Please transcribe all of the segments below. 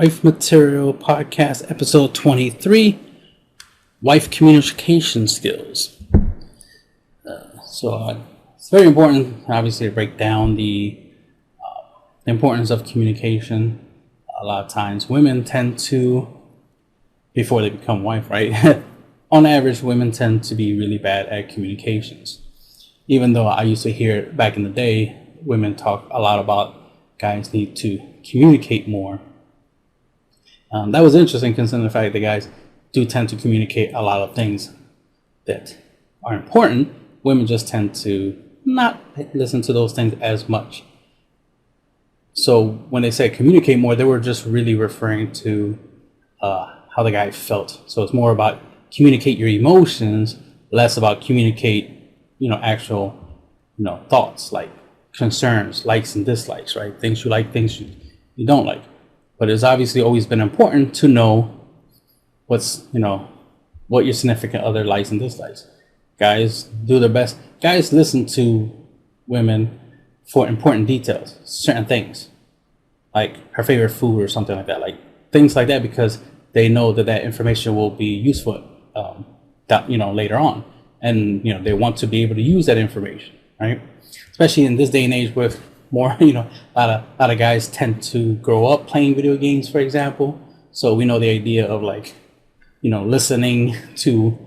Wife Material Podcast, episode 23, Wife Communication Skills. It's very important, obviously, to break down the importance of communication. A lot of times women tend to, before they become wife, right? On average, women tend to be really bad at communications. Even though I used to hear back in the day, women talk a lot about guys need to communicate more. That was interesting considering the fact that guys do tend to communicate a lot of things that are important. Women just tend to not listen to those things as much. So when they say communicate more, they were just really referring to how the guy felt. So it's more about communicate your emotions, less about communicate, actual, thoughts like concerns, likes and dislikes, right? Things you like, things you don't like. But it's obviously always been important to know what your significant other likes and dislikes. Guys do their best. Guys listen to women for important details, certain things, like her favorite food or something like that, like things like that, because they know that information will be useful, later on, and they want to be able to use that information, right? Especially in this day and age with more, a lot of guys tend to grow up playing video games, for example. So we know the idea of listening to,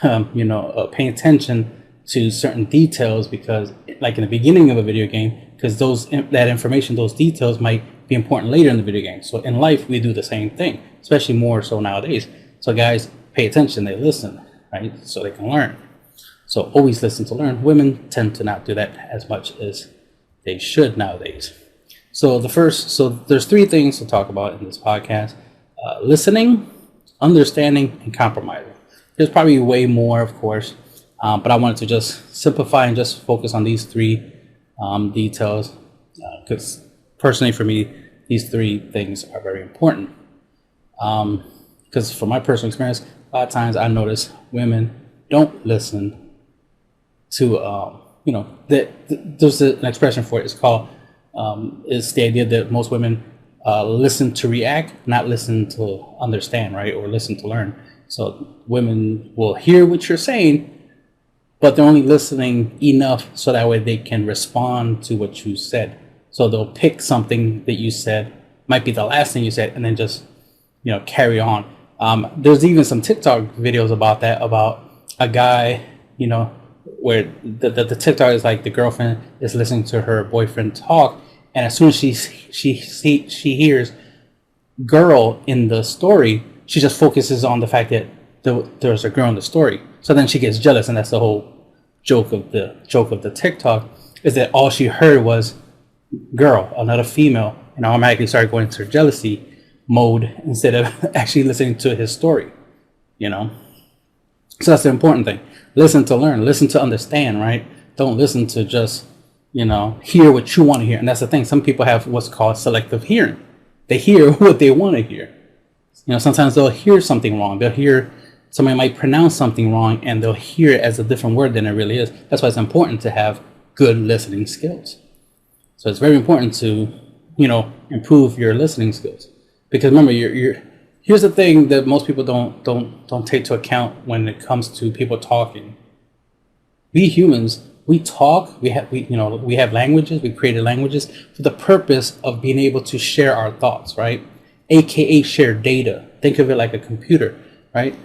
paying attention to certain details, because like in the beginning of a video game, because that information, those details might be important later in the video game. So in life, we do the same thing, especially more so nowadays. So guys pay attention, they listen, right? So they can learn. So always listen to learn. Women tend to not do that as much as they should nowadays. So there's three things to talk about in this podcast: listening, understanding, and compromising. There's probably way more, of course, but I wanted to just simplify and just focus on these three details, because personally for me, these three things are very important. Because from my personal experience, a lot of times I notice women don't listen to there's an expression for it. It's called it's the idea that most women listen to react, not listen to understand, right? Or listen to learn. So women will hear what you're saying, but they're only listening enough so that way they can respond to what you said. So they'll pick something that you said, might be the last thing you said, and then just carry on. There's even some TikTok videos about that, about a guy, where the TikTok is like the girlfriend is listening to her boyfriend talk, and as soon as she hears girl in the story, she just focuses on the fact that there's a girl in the story. So then she gets jealous, and that's the whole joke of the TikTok, is that all she heard was girl, another female, and automatically started going into jealousy mode instead of actually listening to his story. So that's the important thing. Listen to learn, listen to understand, right? Don't listen to just, hear what you want to hear. And that's the thing. Some people have what's called selective hearing. They hear what they want to hear. Sometimes they'll hear something wrong. They'll hear somebody might pronounce something wrong, and they'll hear it as a different word than it really is. That's why it's important to have good listening skills. So it's very important to, improve your listening skills. Because remember, here's the thing that most people don't take into account when it comes to people talking. We humans, we talk. We have languages. We created languages for the purpose of being able to share our thoughts, right? AKA share data. Think of it like a computer, right?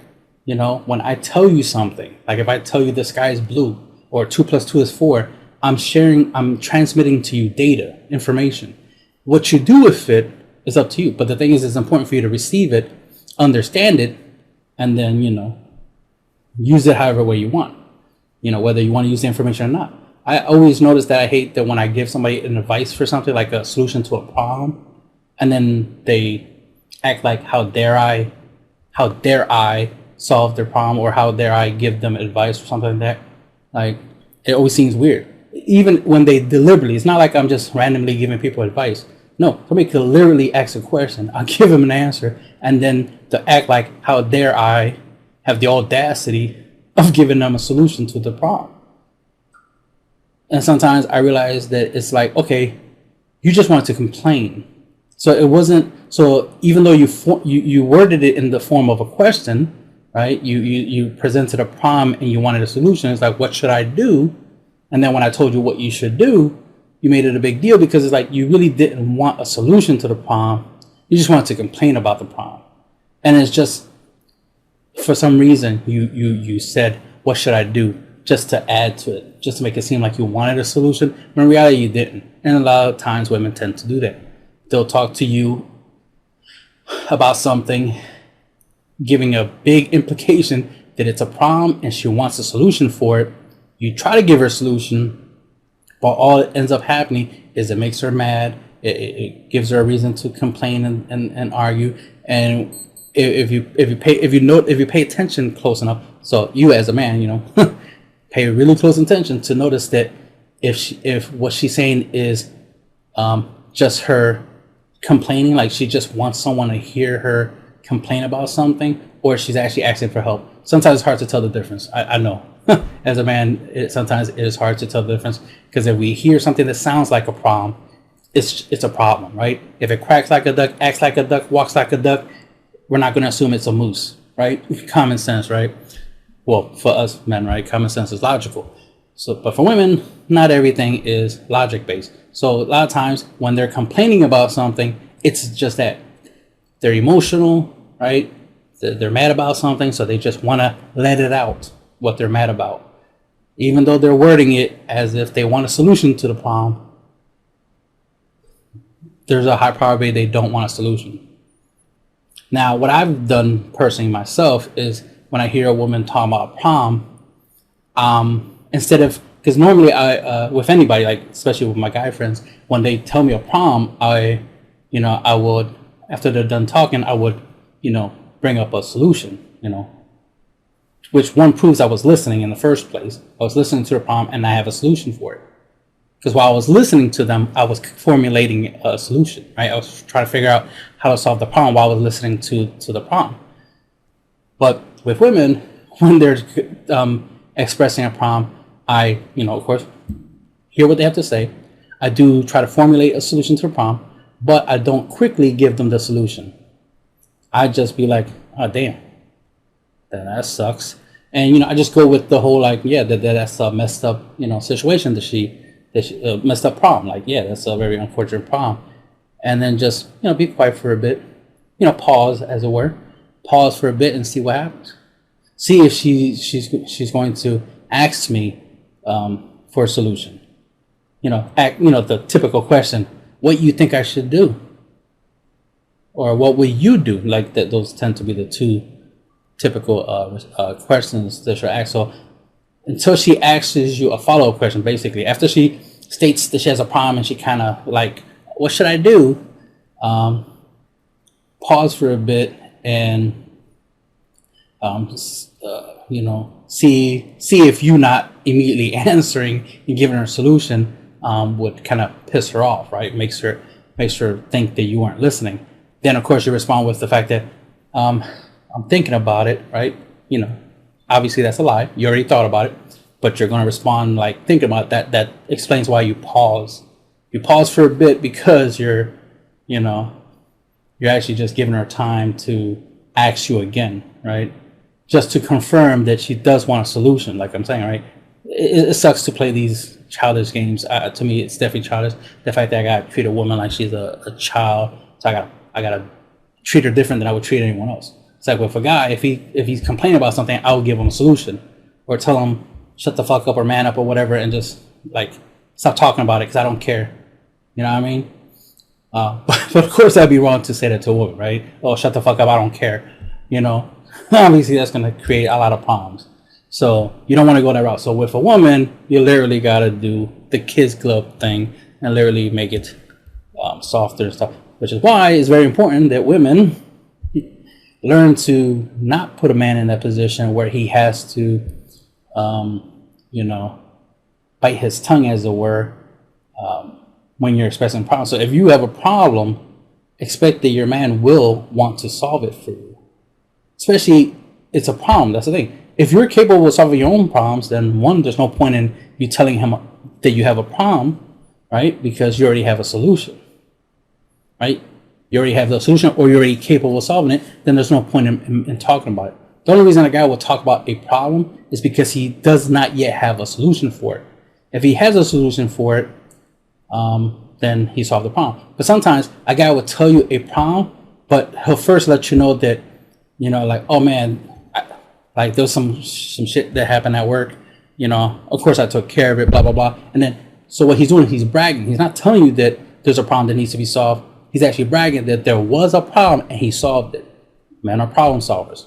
When I tell you something, like if I tell you the sky is blue or 2 + 2 is 4, I'm transmitting to you data, information. What you do with it is up to you. But the thing is, it's important for you to receive it, understand it, and then, use it however way you want, whether you want to use the information or not. I always notice that I hate that when I give somebody an advice for something, like a solution to a problem, and then they act like, how dare I solve their problem, or how dare I give them advice or something like that. Like, it always seems weird. Even when they deliberately, it's not like I'm just randomly giving people advice. No, somebody could literally ask a question, I'll give them an answer, and then to act like, how dare I have the audacity of giving them a solution to the problem. And sometimes I realize that it's like, okay, you just want to complain. So it wasn't, so even though you worded it in the form of a question, right? You presented a problem and you wanted a solution. It's like, what should I do? And then when I told you what you should do, you made it a big deal, because it's like you really didn't want a solution to the problem. You just wanted to complain about the problem. And it's just, for some reason, you said, what should I do? Just to add to it, just to make it seem like you wanted a solution. When in reality, you didn't. And a lot of times women tend to do that. They'll talk to you about something, giving a big implication that it's a problem and she wants a solution for it. You try to give her a solution, but all that ends up happening is it makes her mad. It gives her a reason to complain and argue. And if you pay attention close enough, so you as a man, you know, pay really close attention to notice that if what she's saying is just her complaining, like she just wants someone to hear her complain about something, or she's actually asking for help. Sometimes it's hard to tell the difference. I know. As a man, sometimes it is hard to tell the difference, because if we hear something that sounds like a problem, it's a problem, right? If it quacks like a duck, acts like a duck, walks like a duck, we're not going to assume it's a moose, right? Common sense, right? Well, for us men, right? Common sense is logical. So, but for women, not everything is logic based. So a lot of times when they're complaining about something, it's just that they're emotional, right? They're mad about something, so they just want to let it out, what they're mad about. Even though they're wording it as if they want a solution to the problem, there's a high probability they don't want a solution. Now, what I've done personally myself is when I hear a woman talk about a problem, instead of, because normally I, with anybody, like especially with my guy friends, when they tell me a problem, I would, after they're done talking, I would, bring up a solution, which one proves I was listening in the first place. I was listening to the problem and I have a solution for it. Because while I was listening to them, I was formulating a solution, right? I was trying to figure out how to solve the problem while I was listening to the problem. But with women, when they're expressing a problem, I, of course, hear what they have to say. I do try to formulate a solution to the problem, but I don't quickly give them the solution. I just be like, oh, damn, that sucks. And, I just go with the whole, like, yeah, that's a messed up, situation that she messed up problem. Like, yeah, that's a very unfortunate problem. And then just, be quiet for a bit, pause, as it were, pause for a bit and see what happens. See if she's going to ask me for a solution. The typical question, what you think I should do? Or what will you do? Like that, those tend to be the two typical questions that she'll ask. So until she asks you a follow-up question, basically, after she states that she has a problem and she kind of like, what should I do? Pause for a bit and see if you not immediately answering and giving her a solution would kind of piss her off, right? Makes her think that you weren't listening. Then of course you respond with the fact that I'm thinking about it, right? Obviously that's a lie. You already thought about it, but you're going to respond like thinking about that. That explains why you pause. You pause for a bit because you're actually just giving her time to ask you again, right? Just to confirm that she does want a solution, like I'm saying, right? It sucks to play these childish games. To me, it's definitely childish. The fact that I gotta treat a woman like she's a child, so I gotta treat her different than I would treat anyone else. It's like with a guy, if he's complaining about something, I would give him a solution, or tell him shut the fuck up or man up or whatever, and just like stop talking about it because I don't care. You know what I mean? But of course, that'd be wrong to say that to a woman, right? Oh, shut the fuck up, I don't care. Obviously that's going to create a lot of problems. So you don't want to go that route. So with a woman, you literally got to do the kids glove thing and literally make it softer and stuff, which is why it's very important that women learn to not put a man in that position where he has to, bite his tongue, as it were, when you're expressing problems. So if you have a problem, expect that your man will want to solve it for you. Especially, it's a problem. That's the thing. If you're capable of solving your own problems, then one, there's no point in you telling him that you have a problem, right? Because you already have a solution, right? you already have the solution, or you're already capable of solving it, then there's no point in talking about it. The only reason a guy will talk about a problem is because he does not yet have a solution for it. If he has a solution for it, then he solved the problem. But sometimes a guy will tell you a problem, but he'll first let you know that, you know, like, oh man, like there's some shit that happened at work, you know, of course I took care of it, blah, blah, blah. And then, so what he's doing, he's bragging. He's not telling you that there's a problem that needs to be solved. He's actually bragging that there was a problem and he solved it. Men are problem solvers.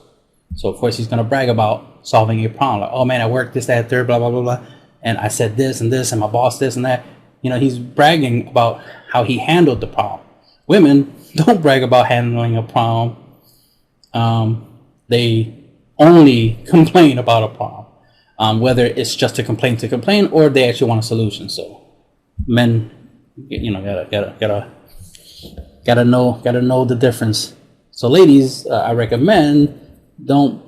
So of course he's going to brag about solving a problem. Like, oh man, I worked this, that, third, blah, blah, blah, blah. And I said this and this, and my boss this and that. You know, he's bragging about how he handled the problem. Women don't brag about handling a problem. They only complain about a problem, whether it's just a complaint to complain or they actually want a solution. So men, you know, gotta know the difference. So ladies, I recommend don't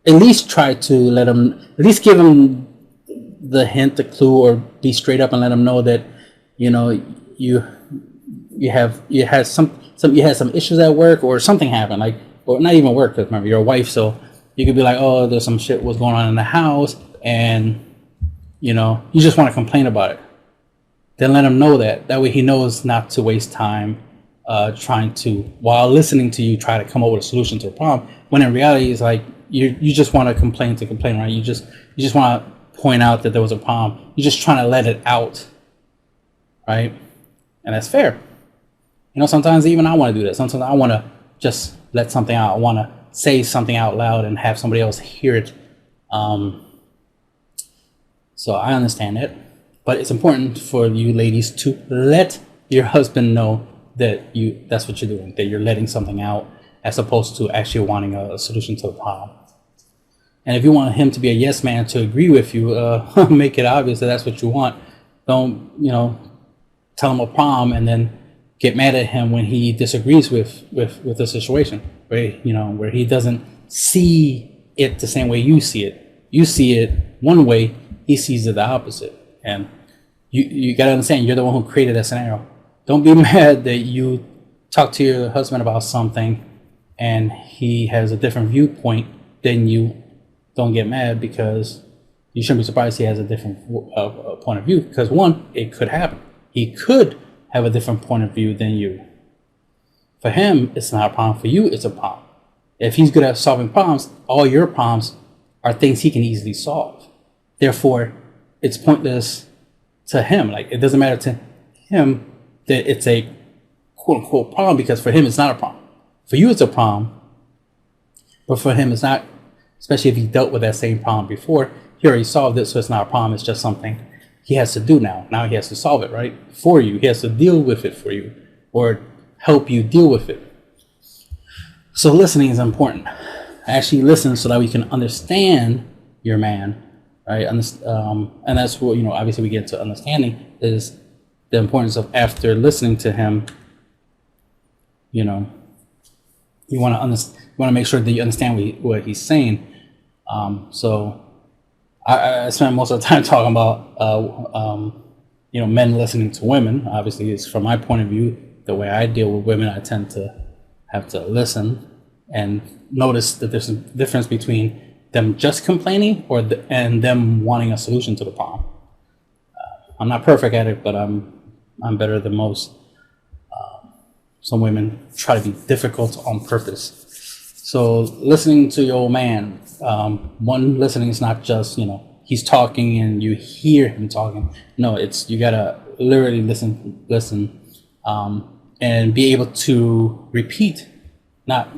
at least try to let them, at least give them the hint, the clue, or be straight up and let them know that, you know, you had some issues at work, or something happened, like, or not even work, because remember, you're a wife, so you could be like, oh, there's some shit was going on in the house, and, you know, you just want to complain about it. Then let him know that. That way he knows not to waste time trying to, while listening to you, try to come up with a solution to a problem, when in reality it's like you just want to complain, right? You just want to point out that there was a problem. You're just trying to let it out, right? And that's fair. You know, sometimes even I want to do that. Sometimes I want to just let something out. I want to say something out loud and have somebody else hear it. So I understand it, but it's important for you ladies to let your husband know that that's what you're doing, that you're letting something out, as opposed to actually wanting a solution to the problem. And if you want him to be a yes man, to agree with you, make it obvious that that's what you want. Don't, you know, tell him a problem and then get mad at him when he disagrees with the situation, where he doesn't see it the same way you see it. You see it one way, he sees it the opposite. And you got to understand, you're the one who created that scenario. Don't be mad that you talk to your husband about something and he has a different viewpoint than you. Don't get mad, because you shouldn't be surprised he has a different point of view, because one, it could happen. He could have a different point of view than you. For him, it's not a problem. For you, it's a problem. If he's good at solving problems, all your problems are things he can easily solve. Therefore, it's pointless to him. Like, it doesn't matter to him that it's a quote unquote problem, because for him, it's not a problem. For you, it's a problem, but for him, it's not. Especially if he dealt with that same problem before, he already solved it, so it's not a problem. It's just something he has to do now. Now he has to solve it, right? For you. He has to deal with it for you, or help you deal with it. So listening is important. Actually listen so that we can understand your man, right? And that's what, obviously we get to understanding is the importance of, after listening to him, you want to make sure that you understand what he's saying. So I spend most of the time talking about men listening to women. Obviously, it's from my point of view, the way I deal with women. I tend to have to listen and notice that there's a difference between them just complaining and them wanting a solution to the problem. I'm not perfect at it, but I'm better than most. Some women try to be difficult on purpose. So listening to your man, one, listening is not just, he's talking and you hear him talking. No, it's, you gotta literally listen, and be able to repeat, not,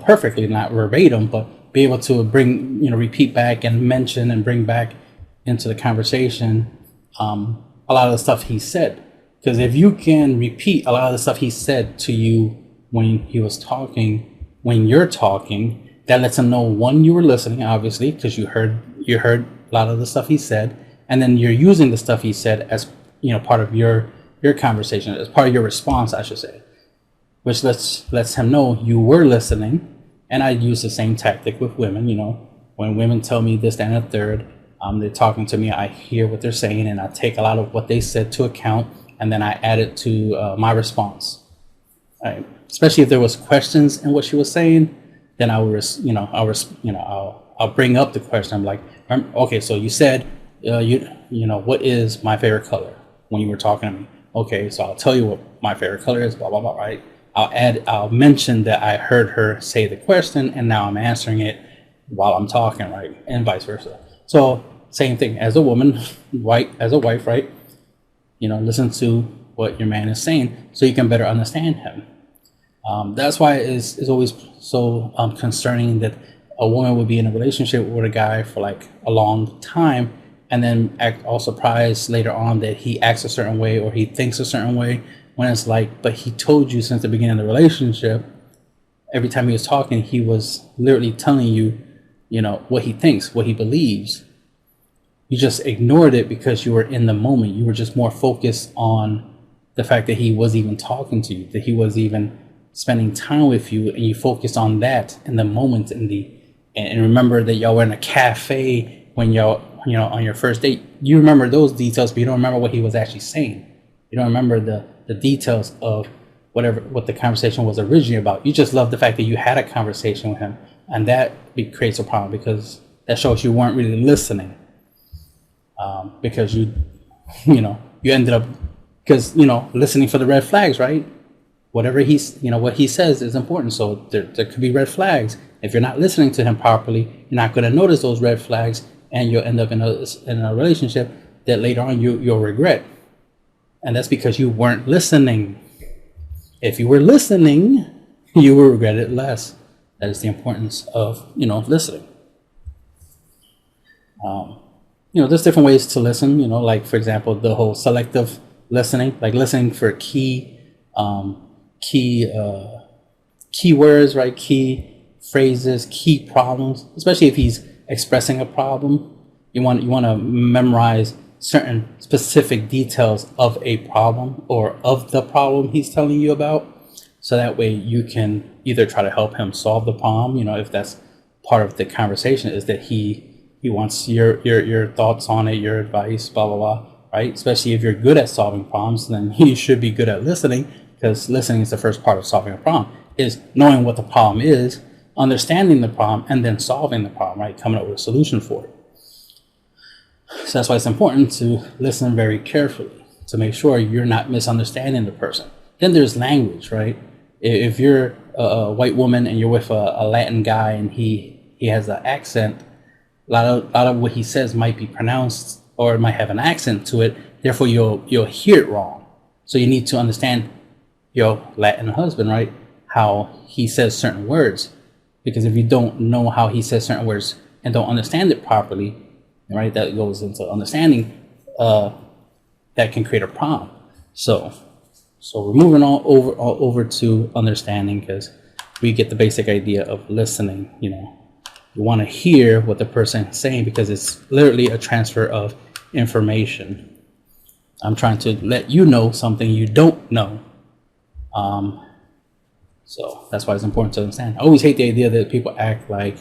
perfectly, not verbatim, but be able to bring, repeat back and mention and bring back into the conversation, a lot of the stuff he said. Because if you can repeat a lot of the stuff he said to you when he was talking, when you're talking, that lets him know, one, you were listening, obviously, because you heard a lot of the stuff he said, and then you're using the stuff he said as part of your conversation, as part of your response, I should say, which lets him know you were listening. And I use the same tactic with women. When women tell me this, that, and the third, they're talking to me, I hear what they're saying, and I take a lot of what they said to account. and then I add it to my response. Right? Especially if there was questions in what she was saying, then I would, I'll bring up the question. I'm like, okay, so you said, what is my favorite color when you were talking to me? Okay, so I'll tell you what my favorite color is, blah, blah, blah, right? I'll mention that I heard her say the question and now I'm answering it while I'm talking, right? And vice versa. So same thing as a woman, as a wife, right? Listen to what your man is saying so you can better understand him. That's why it's always so concerning that a woman would be in a relationship with a guy for like a long time and then act all surprised later on that he acts a certain way or he thinks a certain way, when it's like, but he told you since the beginning of the relationship, every time he was talking, he was literally telling you, what he thinks, what he believes. You just ignored it because you were in the moment. You were just more focused on the fact that he was even talking to you, that he was even spending time with you, and you focused on that in the moment. And remember that y'all were in a cafe when y'all, on your first date. You remember those details, but you don't remember what he was actually saying. You don't remember the details of what the conversation was originally about. You just love the fact that you had a conversation with him, and that creates a problem because that shows you weren't really listening. Because you ended up listening for the red flags, right? Whatever what he says is important. So there could be red flags. If you're not listening to him properly, you're not going to notice those red flags, and you'll end up in a relationship that later on you'll regret. And that's because you weren't listening. If you were listening, you will regret it less. That is the importance of listening. There's different ways to listen. Like for example, the whole selective listening, like listening for keywords, right? Key phrases, key problems. Especially if he's expressing a problem, you want to memorize certain specific details of a problem or of the problem he's telling you about, so that way you can either try to help him solve the problem. If that's part of the conversation, is that he wants your thoughts on it, your advice, blah blah blah, right? Especially if you're good at solving problems, then you should be good at listening, because listening is the first part of solving a problem, is knowing what the problem is, understanding the problem, and then solving the problem, right? Coming up with a solution for it. So that's why it's important to listen very carefully to make sure you're not misunderstanding the person. Then there's language, right? If you're a white woman and you're with a Latin guy and he has an accent, a lot of what he says might be pronounced or it might have an accent to it. Therefore, you'll hear it wrong. So you need to understand your Latin husband, right? How he says certain words. Because if you don't know how he says certain words and don't understand it properly, right, that goes into understanding, that can create a problem. So we're moving all over to understanding, because we get the basic idea of listening. You want to hear what the person is saying, because it's literally a transfer of information. I'm trying to let you know something you don't know. So that's why it's important to understand. I always hate the idea that people act like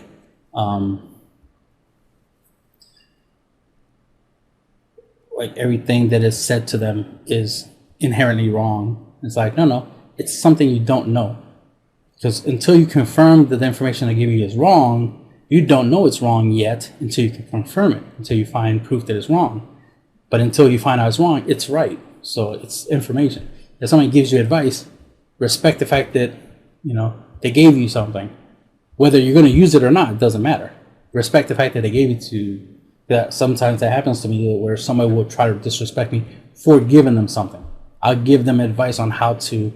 everything that is said to them is inherently wrong. It's like, no, it's something you don't know. Because until you confirm that the information I give you is wrong, you don't know it's wrong yet until you can confirm it, until you find proof that it's wrong. But until you find out it's wrong, it's right. So it's information. If somebody gives you advice, respect the fact that, they gave you something. Whether you're going to use it or not, it doesn't matter. Respect the fact that they gave it to you. That sometimes that happens to me, where somebody will try to disrespect me for giving them something. I'll give them advice on how to,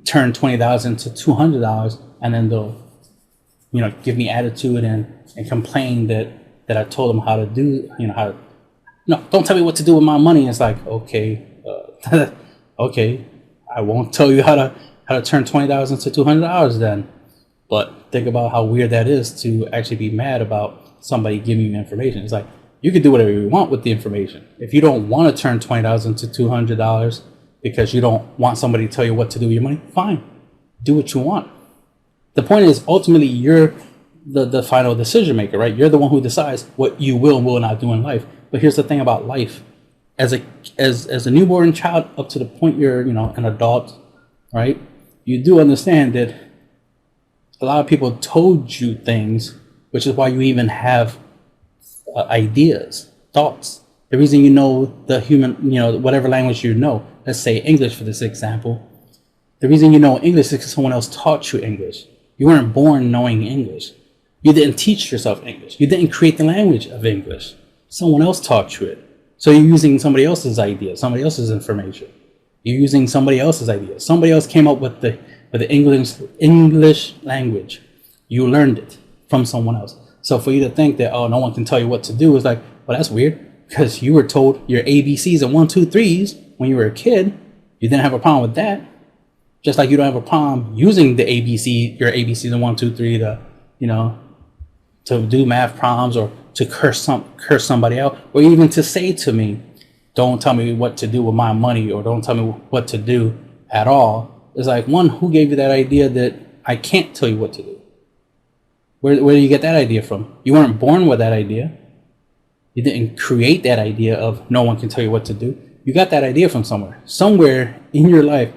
turn $20 into $200, and then they'll, give me attitude and complain that I told them how to do, don't tell me what to do with my money. It's like, okay, okay, I won't tell you how to turn $20 into $200 then. But think about how weird that is to actually be mad about somebody giving you information. It's like, you can do whatever you want with the information. If you don't want to turn $20 into $200 because you don't want somebody to tell you what to do with your money, fine, do what you want. The point is, ultimately, you're the final decision maker, right? You're the one who decides what you will and will not do in life. But here's the thing about life. as a newborn child up to the point you're, you know, an adult, right? You do understand that a lot of people told you things, which is why you even have ideas, thoughts. The reason you know the human, you know, whatever language you know, let's say English for this example, the reason you know English is because someone else taught you English. You weren't born knowing English. You didn't teach yourself English. You didn't create the language of English. Someone else taught you it. So you're using somebody else's idea, somebody else's information. You're using somebody else's idea. Somebody else came up with the English language. You learned it from someone else. So for you to think that, oh, no one can tell you what to do, is like, well, that's weird, because you were told your ABCs and 1, 2, 3s when you were a kid. You didn't have a problem with that. Just like you don't have a problem using the your ABCs and 1, 2, 3 to, you know, to do math problems, or to curse somebody out, or even to say to me, don't tell me what to do with my money, or don't tell me what to do at all. It's like, one, who gave you that idea that I can't tell you what to do? Where do you get that idea from? You weren't born with that idea. You didn't create that idea of no one can tell you what to do. You got that idea from somewhere. Somewhere in your life,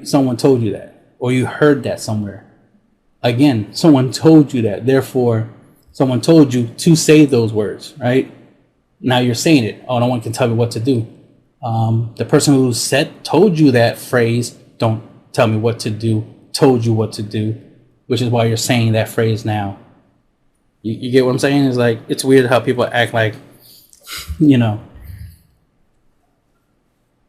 someone told you that, or you heard that somewhere. Again, someone told you that. Therefore, someone told you to say those words, right? Now you're saying it. Oh, no one can tell me what to do. The person who told you that phrase, don't tell me what to do, told you what to do, which is why you're saying that phrase now. You get what I'm saying? It's like, it's weird how people act like, you know,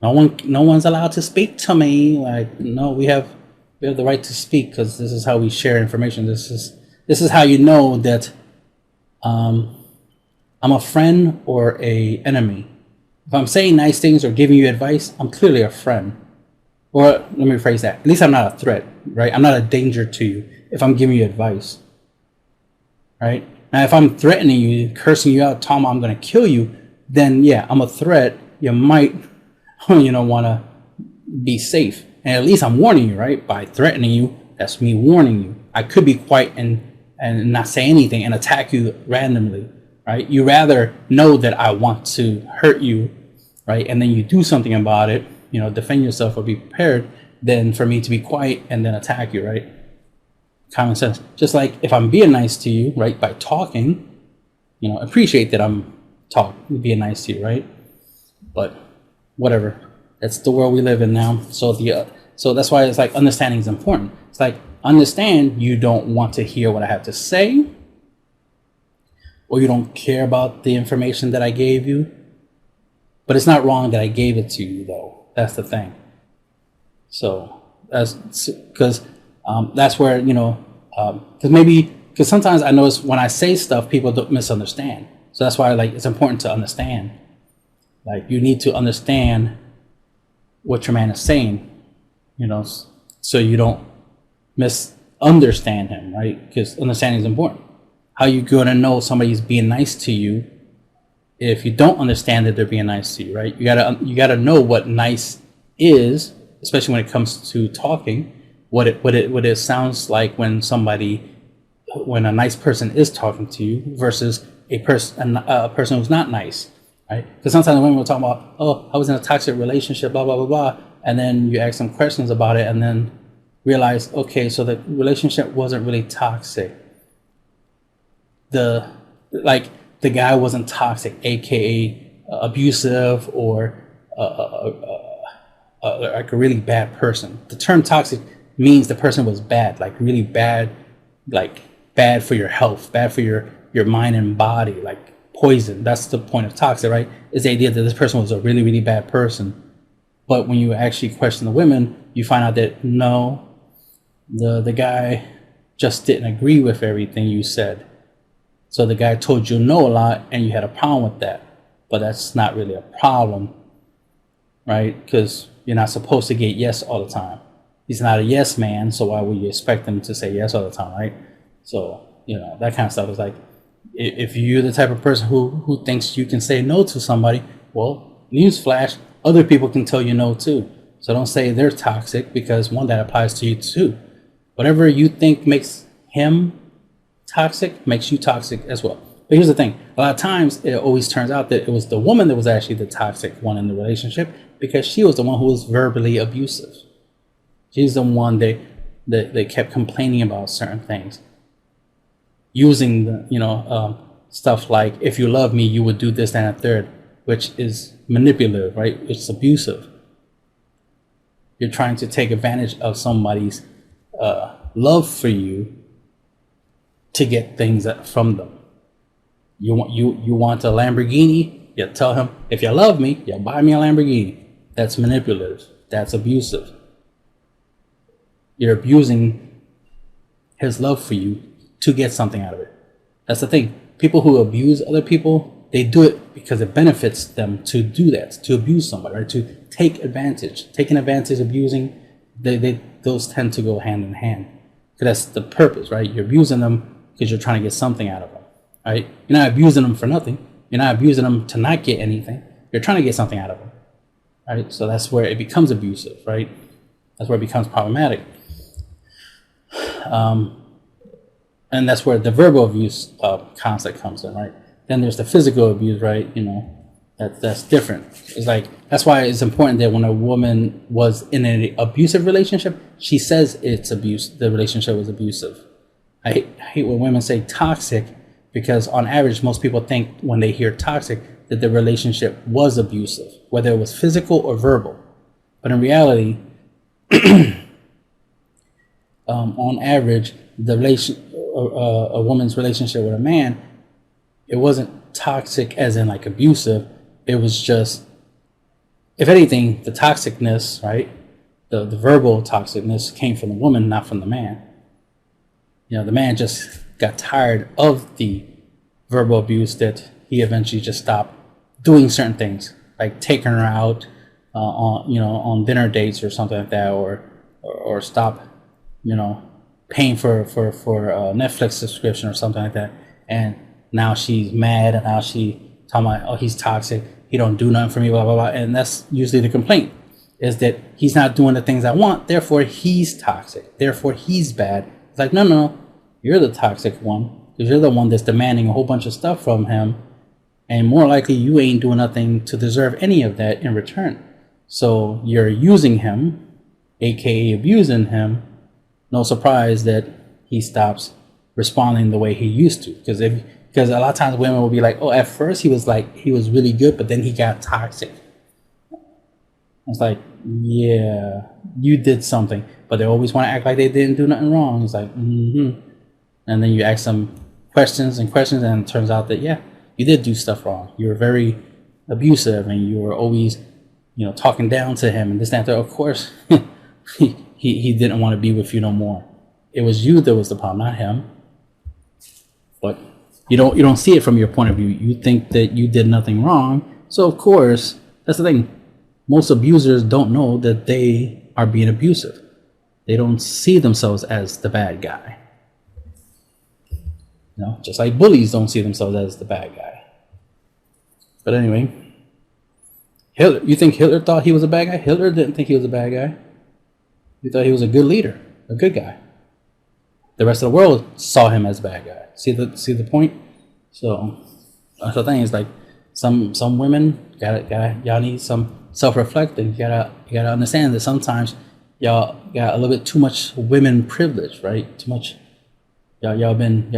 no one's allowed to speak to me. Like, no, we have the right to speak, because this is how we share information. This is how you know that I'm a friend or a enemy. If I'm saying nice things or giving you advice, I'm clearly a friend. Or let me rephrase that. At least I'm not a threat, right? I'm not a danger to you if I'm giving you advice, right? Now, if I'm threatening you, cursing you out, telling you I'm going to kill you, then yeah, I'm a threat. You might, you know, want to be safe. And at least I'm warning you, right? By threatening you, that's me warning you. I could be quiet and not say anything and attack you randomly, right? You rather know that I want to hurt you, right? And then you do something about it, you know, defend yourself or be prepared, than for me to be quiet and then attack you, right? Common sense. Just like if I'm being nice to you, right, by talking, you know, appreciate that I'm being nice to you, right? But whatever. That's the world we live in now. So that's why it's like understanding is important. It's like, understand you don't want to hear what I have to say, or you don't care about the information that I gave you. But it's not wrong that I gave it to you, though. That's the thing. So that's because that's where, you know, because sometimes I notice when I say stuff, people don't misunderstand. So that's why, like, it's important to understand. Like, you need to understand what your man is saying, you know, so you don't misunderstand him, right? Because understanding is important. How you gonna know somebody's being nice to you if you don't understand that they're being nice to you, right? You gotta know what nice is, especially when it comes to talking. What it sounds like when a nice person is talking to you versus a person who's not nice, right? Because sometimes women will talk about, oh, I was in a toxic relationship, blah blah blah blah, and then you ask them questions about it, and then realize, okay, so the relationship wasn't really toxic. The guy wasn't toxic, aka abusive, or like a really bad person. The term toxic means the person was bad, like really bad, like bad for your health, bad for your mind and body, like poison. That's the point of toxic, right? Is the idea that this person was a really, really bad person. But when you actually question the women, you find out that no, the guy just didn't agree with everything you said. So the guy told you no a lot and you had a problem with that. But that's not really a problem, right? Because you're not supposed to get yes all the time. He's not a yes man, so why would you expect him to say yes all the time, right? So, you know, that kind of stuff is like, if you're the type of person who thinks you can say no to somebody, well, newsflash, other people can tell you no too. So don't say they're toxic, because one, that applies to you too. Whatever you think makes him toxic makes you toxic as well. But here's the thing: a lot of times, it always turns out that it was the woman that was actually the toxic one in the relationship, because she was the one who was verbally abusive. She's the one that kept complaining about certain things, using the stuff like, if you love me, you would do this, that, and a third, which is manipulative, right? It's abusive. You're trying to take advantage of somebody's love for you to get things from them. You want a Lamborghini? You tell him, if you love me, you'll buy me a Lamborghini. That's manipulative. That's abusive. You're abusing his love for you to get something out of it. That's the thing. People who abuse other people, they do it because it benefits them to do that, to abuse somebody, right? To take advantage. Taking advantage, abusing, those tend to go hand in hand. Because that's the purpose, right? You're abusing them because you're trying to get something out of them, right? You're not abusing them for nothing. You're not abusing them to not get anything. You're trying to get something out of them, right? So that's where it becomes abusive, right? That's where it becomes problematic. And that's where the verbal abuse concept comes in, right? Then there's the physical abuse, right? That's different. It's like, that's why it's important that when a woman was in an abusive relationship, she says it's abuse. The relationship was abusive. I hate when women say toxic, because on average, most people think when they hear toxic that the relationship was abusive, whether it was physical or verbal. But in reality, on average, a woman's relationship with a man, it wasn't toxic as in like abusive. It was just, if anything, the toxicness, right? The verbal toxicness came from the woman, not from the man. The man just got tired of the verbal abuse, that he eventually just stopped doing certain things, like taking her out on dinner dates or something like that, or stop paying for a Netflix subscription or something like that. And now she's mad, and now she talking about, oh, he's toxic, he don't do nothing for me, blah blah blah. And that's usually the complaint, is that he's not doing the things I want, therefore he's toxic, therefore he's bad. It's like, no, you're the toxic one, because you're the one that's demanding a whole bunch of stuff from him, and more likely you ain't doing nothing to deserve any of that in return. So you're using him, aka abusing him. No surprise that he stops responding the way he used to, because a lot of times women will be like, oh, at first he was really good, but then he got toxic. It's like, yeah, you did something, but they always want to act like they didn't do nothing wrong. It's like, and then you ask them questions, and it turns out that, yeah, you did do stuff wrong. You were very abusive, and you were always, talking down to him and this, that, and that. Of course, he didn't want to be with you no more. It was you that was the problem, not him. But you don't see it from your point of view. You think that you did nothing wrong. So of course, that's the thing. Most abusers don't know that they are being abusive. They don't see themselves as the bad guy. Just like bullies don't see themselves as the bad guy. But anyway, Hitler. You think Hitler thought he was a bad guy? Hitler didn't think he was a bad guy. He thought he was a good leader, a good guy. The rest of the world saw him as a bad guy. See the point? So that's the thing. Is like some women y'all need some self-reflecting. You gotta understand that sometimes y'all got a little bit too much women privilege, right? Too much. Y'all been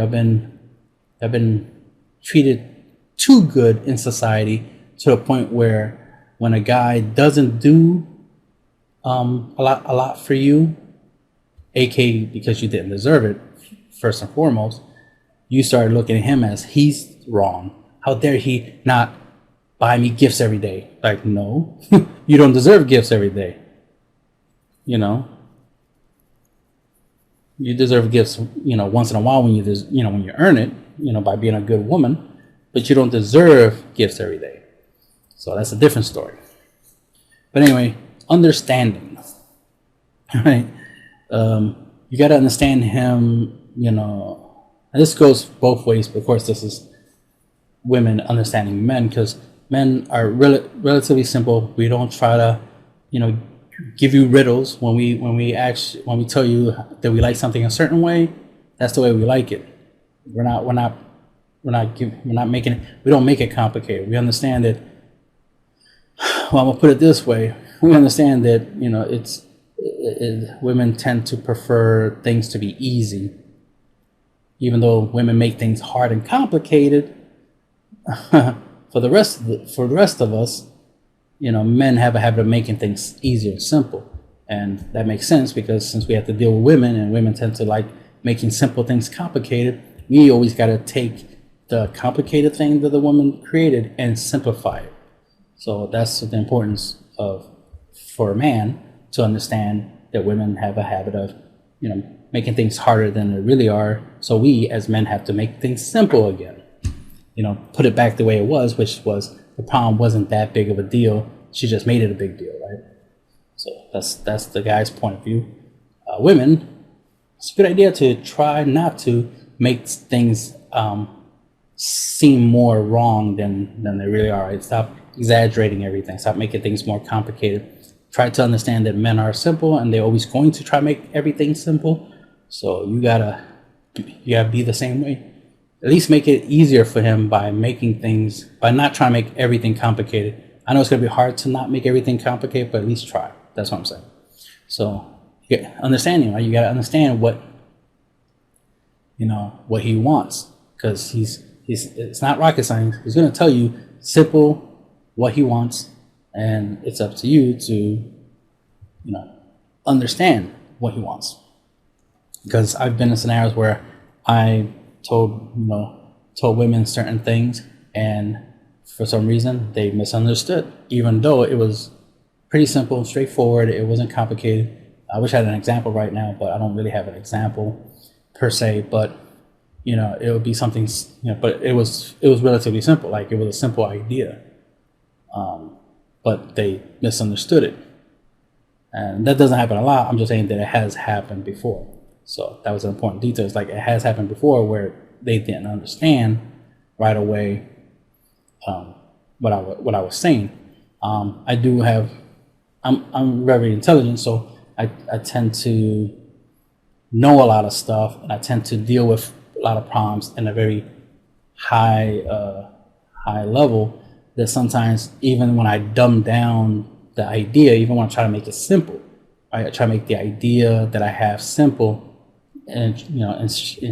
treated too good in society, to the point where when a guy doesn't do a lot for you, aka because you didn't deserve it, first and foremost, you start looking at him as he's wrong. How dare he not buy me gifts every day? Like, no, you don't deserve gifts every day. You deserve gifts, once in a while when when you earn it, by being a good woman, but you don't deserve gifts every day. So that's a different story. But anyway, understanding, right? You got to understand him, and this goes both ways, but of course this is women understanding men, because men are relatively simple. We don't try to, give you riddles when we tell you that we like something a certain way. That's the way we like it. We're we don't make it complicated. We understand that. Well, I'm gonna put it this way: we understand that women tend to prefer things to be easy, even though women make things hard and complicated. For the rest of us, men have a habit of making things easier and simple, and that makes sense because since we have to deal with women, and women tend to like making simple things complicated, we always got to take the complicated thing that the woman created and simplify it. So that's the importance for a man to understand that women have a habit of, making things harder than they really are. So we as men have to make things simple again. Put it back the way it was, which was the problem wasn't that big of a deal. She just made it a big deal, right? So that's the guy's point of view. Women, it's a good idea to try not to make things seem more wrong than they really are. Right? Stop exaggerating everything. Stop making things more complicated. Try to understand that men are simple and they're always going to try to make everything simple. So you gotta be the same way. At least make it easier for him by not trying to make everything complicated. I know it's gonna be hard to not make everything complicated, but at least try. That's what I'm saying. So understanding, right? You gotta understand what he wants, because it's not rocket science. He's gonna tell you simple what he wants, and it's up to you to understand what he wants. Because I've been in scenarios where I told women certain things, and for some reason they misunderstood, even though it was pretty simple, straightforward. It wasn't complicated. I wish I had an example right now, but I don't really have an example per se. But it would be something. But it was relatively simple. Like, it was a simple idea, but they misunderstood it, and that doesn't happen a lot. I'm just saying that it has happened before. So that was an important detail. It's like it has happened before where they didn't understand right away what I was saying. I'm very intelligent, so I tend to know a lot of stuff, and I tend to deal with a lot of problems in a very high level, that sometimes even when I dumb down the idea, even when I try to make it simple, right? I try to make the idea that I have simple, and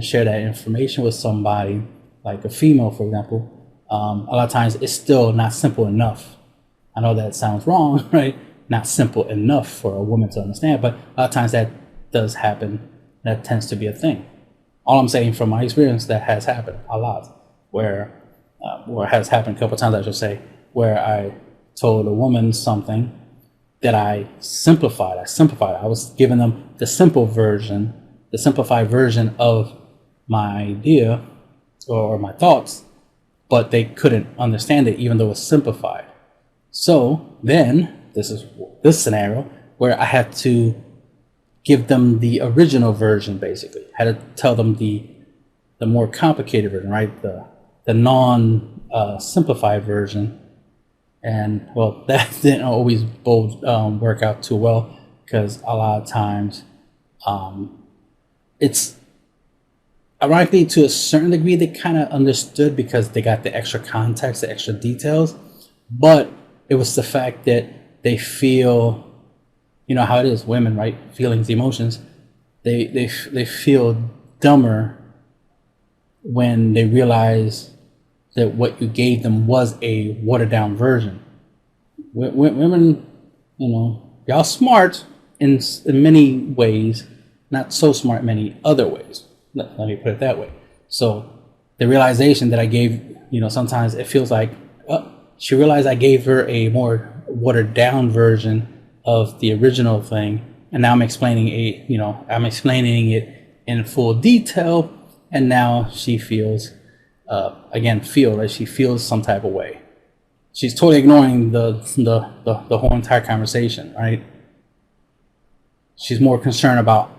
share that information with somebody, like a female, for example. A lot of times it's still not simple enough. I know that sounds wrong, right? Not simple enough for a woman to understand, but a lot of times that does happen. That tends to be a thing. All I'm saying from my experience, that has happened a lot, where it has happened a couple of times, I should say, where I told a woman something that I simplified. I was giving them the simplified version of my idea or my thoughts, but they couldn't understand it even though it's simplified. So then this is this scenario where I had to give them the original version. Basically, I had to tell them the more complicated version, right? The non simplified version. And well, that didn't always work out too well, because a lot of times it's ironically, to a certain degree, they kind of understood because they got the extra context, the extra details, but it was the fact that they feel, how it is, women, right? Feelings, emotions. They feel dumber when they realize that what you gave them was a watered down version. Women, y'all smart in many ways, not so smart in many other ways. Let me put it that way. So the realization that I gave, sometimes it feels like, she realized I gave her a more watered down version of the original thing, and now I'm explaining it in full detail, and now she feels, she feels some type of way. She's totally ignoring the whole entire conversation, right? She's more concerned about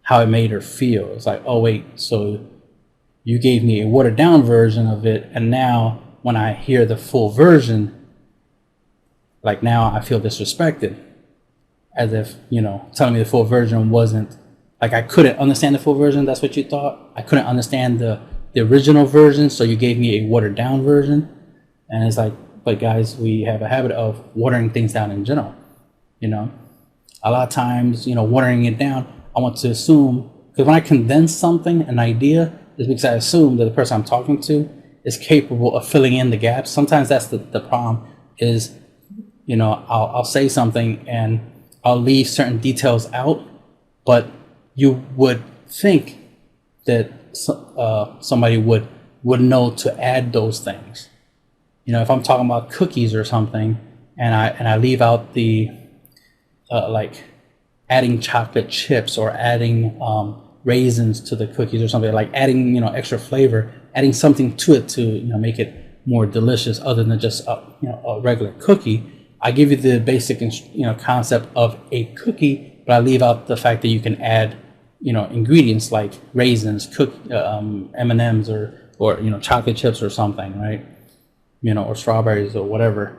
how it made her feel. It's like, oh wait, so you gave me a watered down version of it, and now when I hear the full version, like, now I feel disrespected, as if, telling me the full version wasn't, like, I couldn't understand the full version. That's what you thought? I couldn't understand the the original version, so you gave me a watered down version. And it's like, but guys, we have a habit of watering things down in general. You know, a lot of times, you know, watering it down, I want to assume, because when I condense something, an idea, is because I assume that the person I'm talking to is capable of filling in the gaps. Sometimes that's the problem is, you know, I'll say something and I'll leave certain details out, but you would think that somebody would know to add those things. You know, if I'm talking about cookies or something, and I leave out the like adding chocolate chips or adding raisins to the cookies or something, like adding, you know, extra flavor, adding something to it to, you know, make it more delicious other than just you know, a regular cookie. I give you the basic, you know, concept of a cookie, but I leave out the fact that you can add, you know, ingredients like raisins, M&Ms, or you know, chocolate chips or something, right? You know, or strawberries or whatever,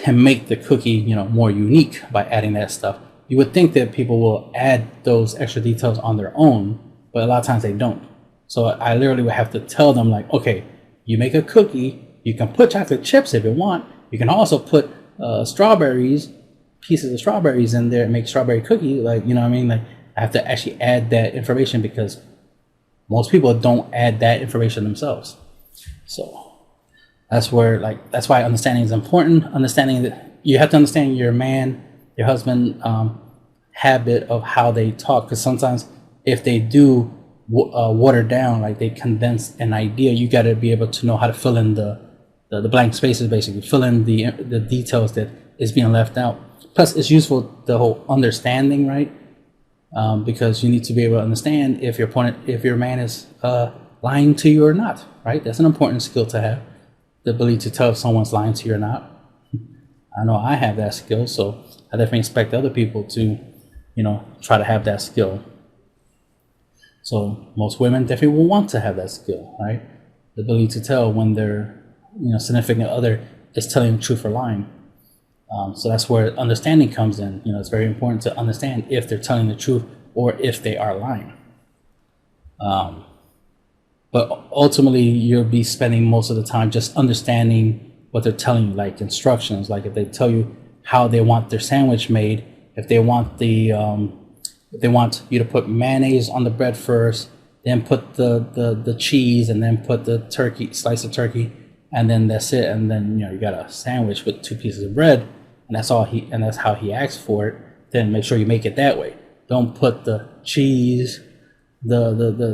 and make the cookie, you know, more unique by adding that stuff. You would think that people will add those extra details on their own, but a lot of times they don't. So I literally would have to tell them, like, okay, you make a cookie, you can put chocolate chips if you want. You can also put strawberries, pieces of strawberries in there and make strawberry cookie. Like, you know what I mean? Like, I have to actually add that information because most people don't add that information themselves. So that's where, like, that's why understanding is important. Understanding that you have to understand your man, your husband, habit of how they talk. Because sometimes if they do water down, like they condense an idea, you got to be able to know how to fill in the blank spaces, basically fill in the details that is being left out. Plus, it's useful, the whole understanding, right? Because you need to be able to understand if your man is lying to you or not, right? That's an important skill to have, the ability to tell if someone's lying to you or not. I know I have that skill, so I definitely expect other people to, you know, try to have that skill. So most women definitely will want to have that skill, right? The ability to tell when their, you know, significant other is telling the truth or lying. So that's where understanding comes in. You know, it's very important to understand if they're telling the truth or if they are lying. But ultimately, you'll be spending most of the time just understanding what they're telling you, like instructions. Like if they tell you how they want their sandwich made, if they want if they want you to put mayonnaise on the bread first, then put the cheese, and then put the slice of turkey, and then that's it. And then, you know, you got a sandwich with 2 pieces of bread, and that's how he asked for it. Then make sure you make it that way. Don't put the cheese, don't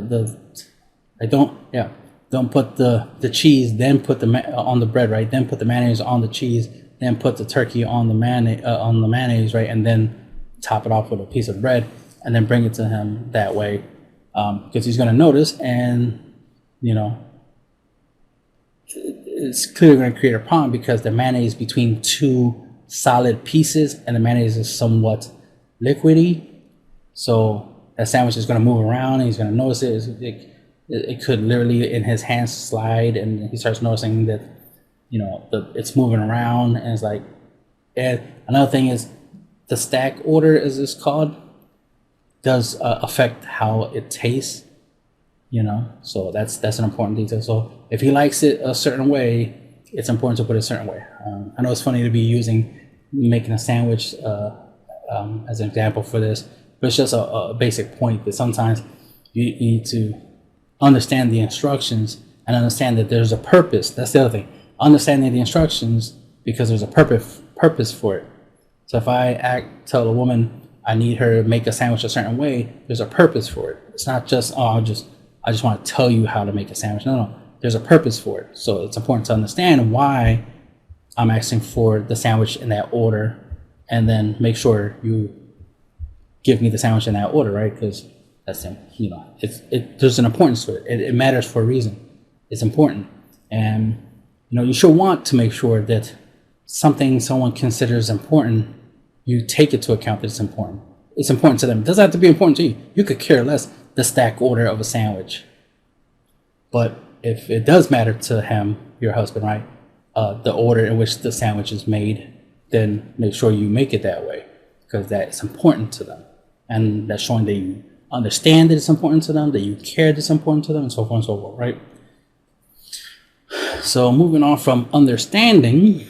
put the cheese, then put on the bread, right? Then put the mayonnaise on the cheese, then put the turkey on the mayonnaise, right? And then top it off with a piece of bread, and then bring it to him that way, because he's going to notice, and, you know, it's clearly going to create a problem because the mayonnaise between 2 solid pieces, and the mayonnaise is somewhat liquidy, so that sandwich is going to move around, and he's going to notice it. It could literally in his hands slide, and he starts noticing that, you know, it's moving around, and it's like. And another thing is the stack order, as it's called, does affect how it tastes, you know. So that's an important detail. So if he likes it a certain way, it's important to put it a certain way. I know it's funny to be making a sandwich as an example for this, but it's just a basic point that sometimes you need to understand the instructions and understand that there's a purpose. That's the other thing. Understanding the instructions because there's a purpose for it. So if I tell a woman I need her to make a sandwich a certain way, there's a purpose for it. It's not just, I just want to tell you how to make a sandwich. No. There's a purpose for it. So it's important to understand why I'm asking for the sandwich in that order, and then make sure you give me the sandwich in that order, right? Because that's, you know, there's an importance to it. It matters for a reason. It's important. And, you know, you should want to make sure that something someone considers important, you take it to account that it's important. It's important to them. It doesn't have to be important to you. You could care less the stack order of a sandwich. But if it does matter to him, your husband, right, the order in which the sandwich is made, then make sure you make it that way, because that is important to them. And that's showing that you understand that it's important to them, that you care that it's important to them, and so forth and so forth, right? So moving on from understanding,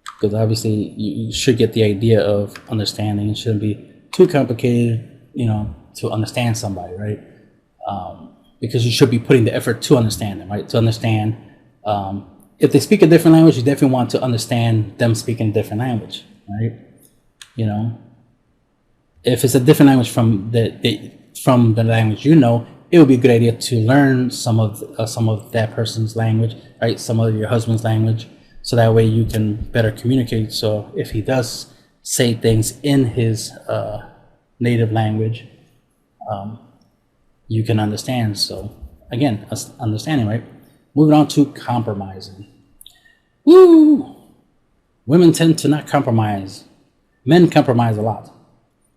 because obviously you should get the idea of understanding. It shouldn't be too complicated, you know, to understand somebody, right? Because you should be putting the effort to understand them, right? To understand, if they speak a different language, you definitely want to understand them speaking a different language, right? You know, if it's a different language from the language you know, it would be a good idea to learn some of that person's language, right? Some of your husband's language, so that way you can better communicate. So if he does say things in his native language, you can understand. So again, understanding, right? Moving on to compromising. Woo! Women tend to not compromise. Men compromise a lot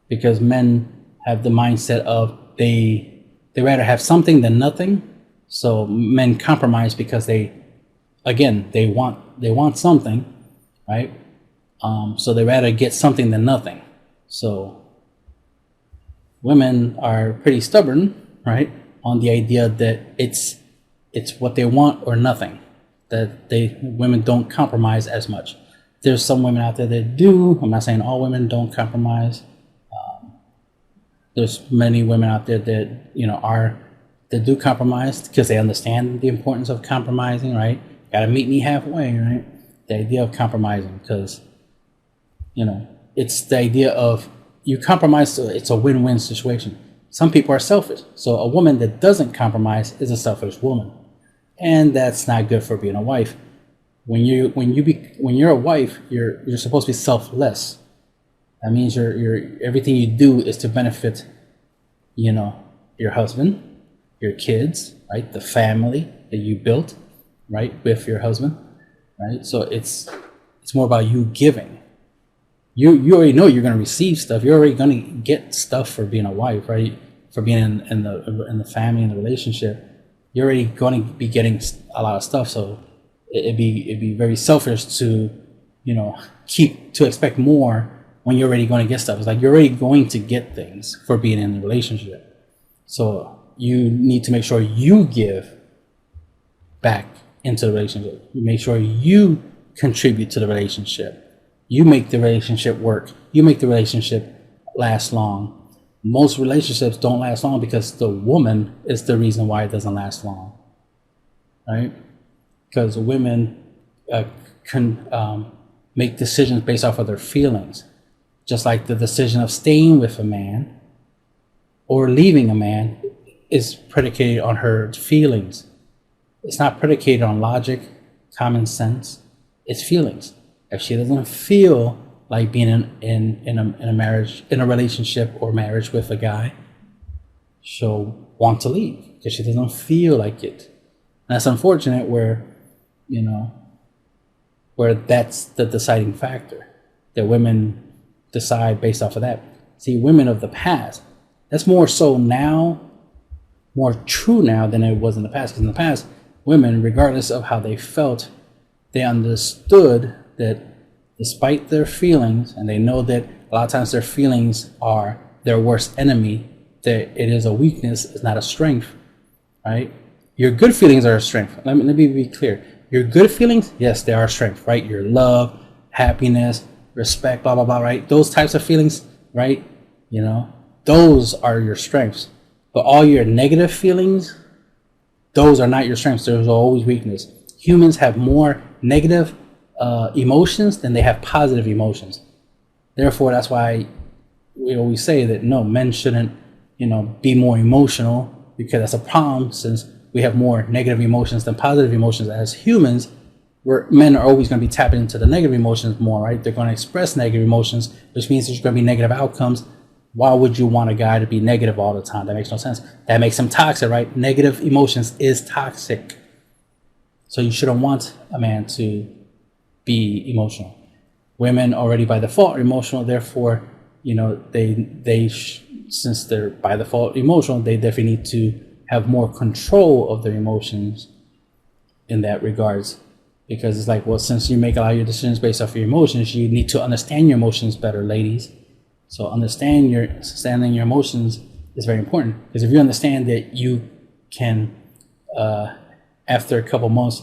because men have the mindset of they rather have something than nothing. So men compromise because they want something, right? So they rather get something than nothing. So women are pretty stubborn, right, on the idea that it's what they want or nothing. That women don't compromise as much. There's some women out there that do. I'm not saying all women don't compromise. There's many women out there that, you know, that do compromise because they understand the importance of compromising, right? Gotta meet me halfway, right? The idea of compromising, because, you know, it's the idea of you compromise, so it's a win-win situation. Some people are selfish, so a woman that doesn't compromise is a selfish woman, and that's not good for being a wife. When you're a wife, you're supposed to be selfless. That means everything you do is to benefit, you know, your husband, your kids, right? The family that you built, right, with your husband, right? So it's more about you giving. You already know you're going to receive stuff. You're already going to get stuff for being a wife, right? For being in the family, in the relationship, you're already going to be getting a lot of stuff. So it'd be very selfish to, you know, expect more when you're already going to get stuff. It's like you're already going to get things for being in the relationship. So you need to make sure you give back into the relationship. You make sure you contribute to the relationship. You make the relationship work. You make the relationship last long. Most relationships don't last long because the woman is the reason why it doesn't last long, right? Because women can make decisions based off of their feelings. Just like the decision of staying with a man or leaving a man is predicated on her feelings. It's not predicated on logic, common sense. It's feelings. If she doesn't feel like being in a marriage, in a relationship or marriage with a guy, she'll want to leave because she doesn't feel like it. And that's unfortunate where that's the deciding factor, that women decide based off of that. See, women of the past, that's more so now, more true now than it was in the past. Because in the past, women, regardless of how they felt, they understood that despite their feelings, and they know that a lot of times their feelings are their worst enemy, that it is a weakness, it's not a strength, right? Your good feelings are a strength. Let me be clear. Your good feelings, yes, they are a strength, right? Your love, happiness, respect, blah, blah, blah, right? Those types of feelings, right? You know, those are your strengths. But all your negative feelings, those are not your strengths. There's always weakness. Humans have more negative emotions than they have positive emotions. Therefore, that's why we always say that no, men shouldn't, be more emotional, because that's a problem, since we have more negative emotions than positive emotions as humans. Where men are always going to be tapping into the negative emotions more, right? They're going to express negative emotions, which means there's going to be negative outcomes. Why would you want a guy to be negative all the time? That makes no sense. That makes him toxic, right? Negative emotions is toxic. So you shouldn't want a man to be emotional. Women already by default are emotional, therefore, since they're by default emotional, they definitely need to have more control of their emotions in that regards. Because it's like, well, since you make a lot of your decisions based off your emotions, you need to understand your emotions better, ladies. So understanding your emotions is very important, because if you understand that you can, after a couple months,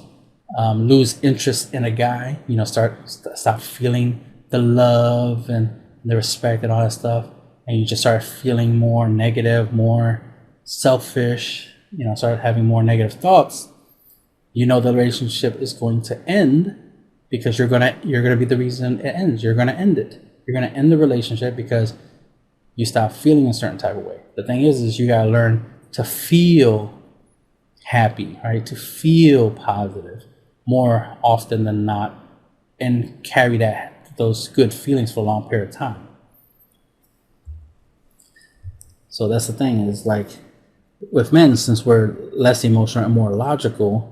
lose interest in a guy, you know, stop feeling the love and the respect and all that stuff, and you just start feeling more negative, more selfish, you know, start having more negative thoughts, you know the relationship is going to end, because you're gonna be the reason it ends. You're gonna end it. You're gonna end the relationship because you stop feeling a certain type of way. The thing is you gotta learn to feel happy, right? To feel positive more often than not, and carry those good feelings for a long period of time. So that's the thing, is like with men, since we're less emotional and more logical,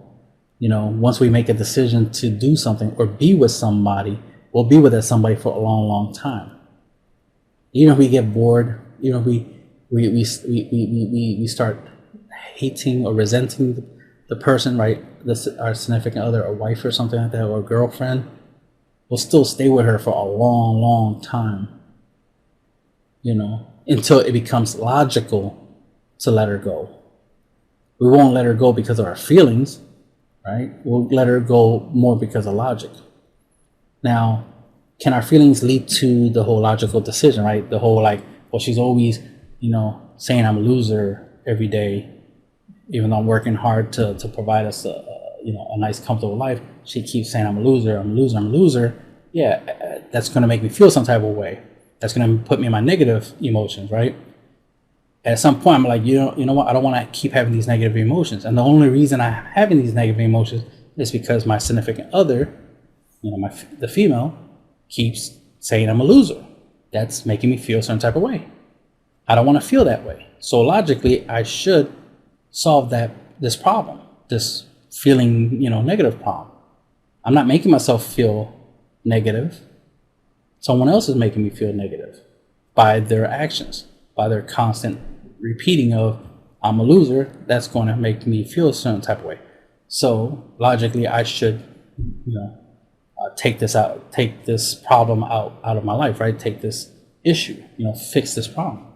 you know, once we make a decision to do something or be with somebody, we'll be with that somebody for a long, long time. Even if we get bored, you know, we start hating or resenting the person, right? Our significant other, or wife or something like that, or girlfriend, we'll still stay with her for a long, long time, you know, until it becomes logical to let her go. We won't let her go because of our feelings, right? We'll let her go more because of logic. Now, can our feelings lead to the whole logical decision, right? The whole like, well, she's always, you know, saying I'm a loser every day, even though I'm working hard to provide us a nice, comfortable life. She keeps saying I'm a loser, I'm a loser, I'm a loser. Yeah, that's going to make me feel some type of way. That's going to put me in my negative emotions, right? At some point, I'm like, you know what? I don't want to keep having these negative emotions. And the only reason I'm having these negative emotions is because my significant other, you know, the female, keeps saying I'm a loser. That's making me feel some type of way. I don't want to feel that way. So logically, I should solve this problem, this feeling, you know, negative problem. I'm not making myself feel negative. Someone else is making me feel negative by their actions, by their constant repeating of I'm a loser. That's going to make me feel a certain type of way. So logically, I should, you know, take this problem out of my life, right? Take this issue, you know, fix this problem.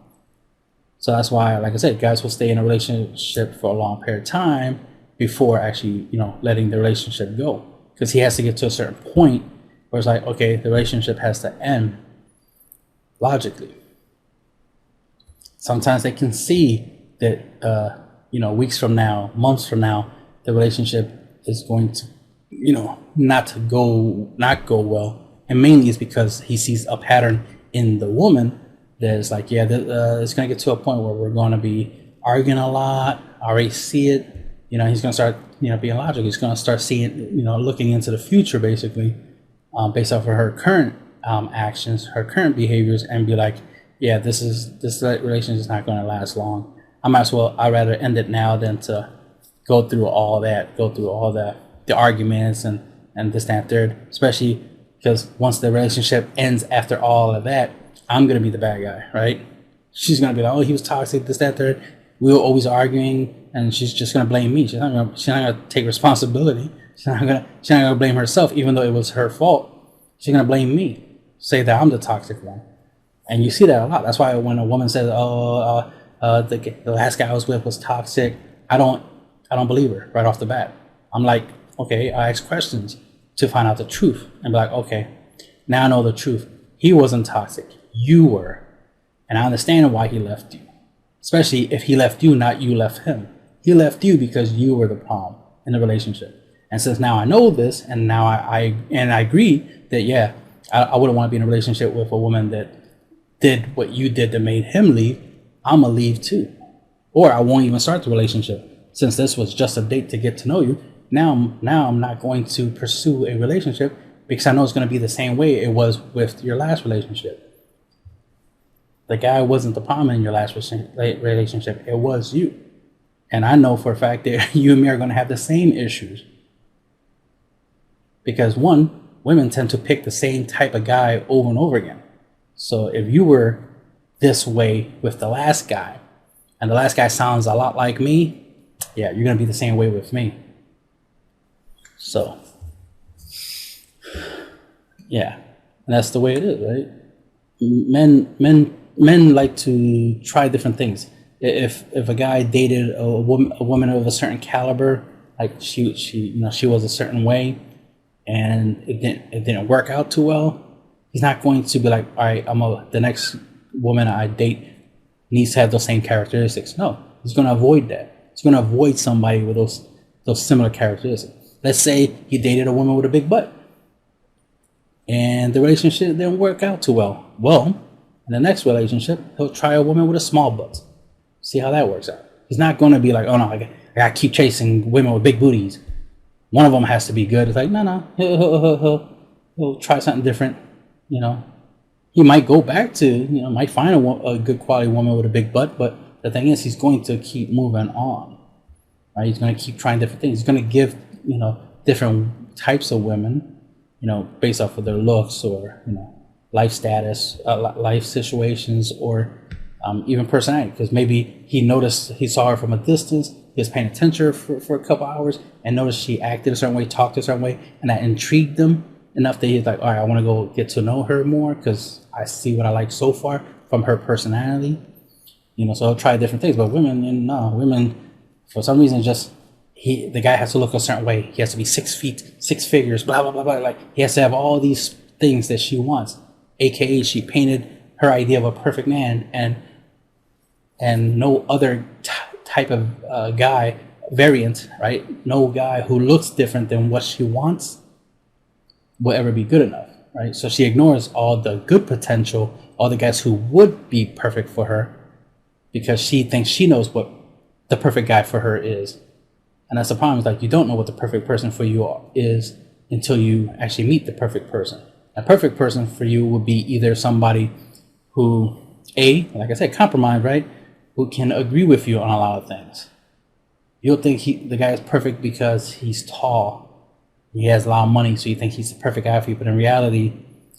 So that's why, like I said, guys will stay in a relationship for a long period of time before actually, you know, letting the relationship go, because he has to get to a certain point where it's like, okay, the relationship has to end logically. Sometimes they can see that, you know, weeks from now, months from now, the relationship is going to, you know, not go well. And mainly it's because he sees a pattern in the woman that is like, yeah, it's going to get to a point where we're going to be arguing a lot. I already see it. You know, he's going to start, you know, being logical. He's going to start seeing, you know, looking into the future, basically, based off of her current actions, her current behaviors, and be like, yeah, this relationship is not going to last long. I'd rather end it now than to go through all the arguments and this, that, and third, especially because once the relationship ends after all of that, I'm going to be the bad guy, right? She's going to be like, oh, he was toxic, this, that, third. We were always arguing, and she's just going to blame me. She's not going to take responsibility. She's not going to blame herself, even though it was her fault. She's going to blame me, say that I'm the toxic one. And you see that a lot. That's why when a woman says, oh, the last guy I was with was toxic, I don't believe her right off the bat. I'm like, okay, I ask questions to find out the truth and be like, okay, now I know the truth. He wasn't toxic. You were. And I understand why he left you. Especially if he left you, not you left him. He left you because you were the problem in the relationship. And since now I know this, and now I agree that, yeah, I wouldn't want to be in a relationship with a woman that did what you did that made him leave, I'm going to leave too. Or I won't even start the relationship. Since this was just a date to get to know you, now I'm not going to pursue a relationship because I know it's going to be the same way it was with your last relationship. The guy wasn't the problem in your last relationship. It was you. And I know for a fact that you and me are going to have the same issues. Because one, women tend to pick the same type of guy over and over again. So if you were this way with the last guy, and the last guy sounds a lot like me, yeah, you're going to be the same way with me. So, yeah, and that's the way it is, right? men like to try different things. If a guy dated a woman of a certain caliber, like she was a certain way, and it didn't work out too well, he's not going to be like, all right, the next woman I date needs to have those same characteristics. No, he's going to avoid that. He's going to avoid somebody with those similar characteristics. Let's say he dated a woman with a big butt, and the relationship didn't work out too well. Well, in the next relationship, he'll try a woman with a small butt. See how that works out. He's not going to be like, oh no, I got to keep chasing women with big booties. One of them has to be good. It's like, no. He'll try something different. He might go back to, might find a good quality woman with a big butt, but the thing is, he's going to keep moving on. Right? He's going to keep trying different things. He's going to give, different types of women, based off of their looks or, life status, life situations, or even personality. Because maybe he saw her from a distance, he was paying attention for a couple hours and noticed she acted a certain way, talked a certain way, and that intrigued him enough that he's like, all right, I want to go get to know her more because I see what I like so far from her personality. So he'll try different things. But women, women, for some reason, the guy has to look a certain way. He has to be 6 feet, 6 figures, blah, blah, blah, blah. Like, he has to have all these things that she wants. AKA, she painted her idea of a perfect man, and no other type of guy variant, right? No guy who looks different than what she wants will ever be good enough, right? So she ignores all the good potential, all the guys who would be perfect for her, because she thinks she knows what the perfect guy for her is. And that's the problem. Is like, you don't know what the perfect person for you is until you actually meet the perfect person. A perfect person for you would be either somebody who, like I said, compromise, right? Who can agree with you on a lot of things. You'll think the guy is perfect because he's tall. He has a lot of money, so you think he's the perfect guy for you. But in reality,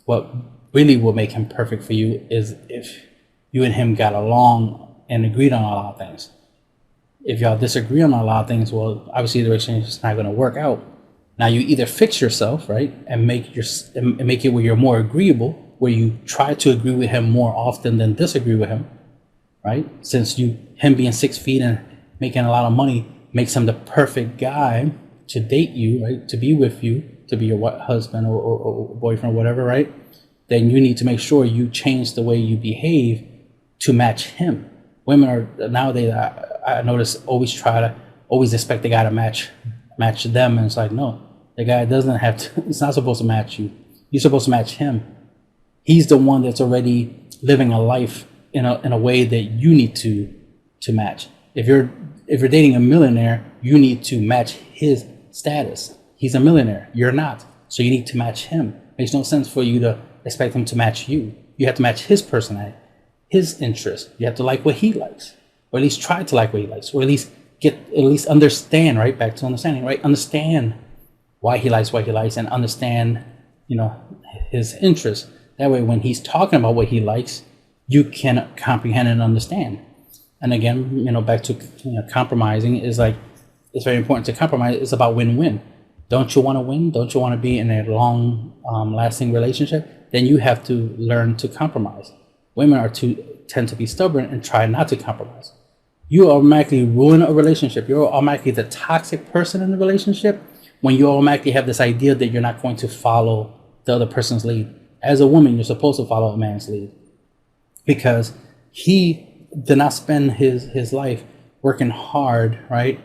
what really will make him perfect for you is if you and him got along and agreed on a lot of things. If y'all disagree on a lot of things, well, obviously the relationship is not going to work out. Now you either fix yourself, right, and make it where you're more agreeable, where you try to agree with him more often than disagree with him, right? Since him being 6 feet and making a lot of money makes him the perfect guy to date you, right? To be with you, to be your husband or boyfriend or whatever, right? Then you need to make sure you change the way you behave to match him. Women are nowadays, I notice, always expect the guy to match them, and it's like, no, the guy doesn't have to. It's not supposed to match you. You're supposed to match him. He's the one that's already living a life in a way that you need to match. If you're dating a millionaire, you need to match his status. He's a millionaire. You're not. So you need to match him. Makes no sense for you to expect him to match you. You have to match his personality, his interests. You have to like what he likes, or at least try to like what he likes, or at least understand, right? Back to understanding, right? Understand why he likes what he likes, and understand, his interests. That way, when he's talking about what he likes, you can comprehend and understand. And again, back to compromising is like, it's very important to compromise. It's about win-win. Don't you want to win? Don't you want to be in a long, lasting relationship? Then you have to learn to compromise. Women tend to be stubborn and try not to compromise. You automatically ruin a relationship. You're automatically the toxic person in the relationship when you automatically have this idea that you're not going to follow the other person's lead. As a woman, you're supposed to follow a man's lead, because he did not spend his life working hard, right?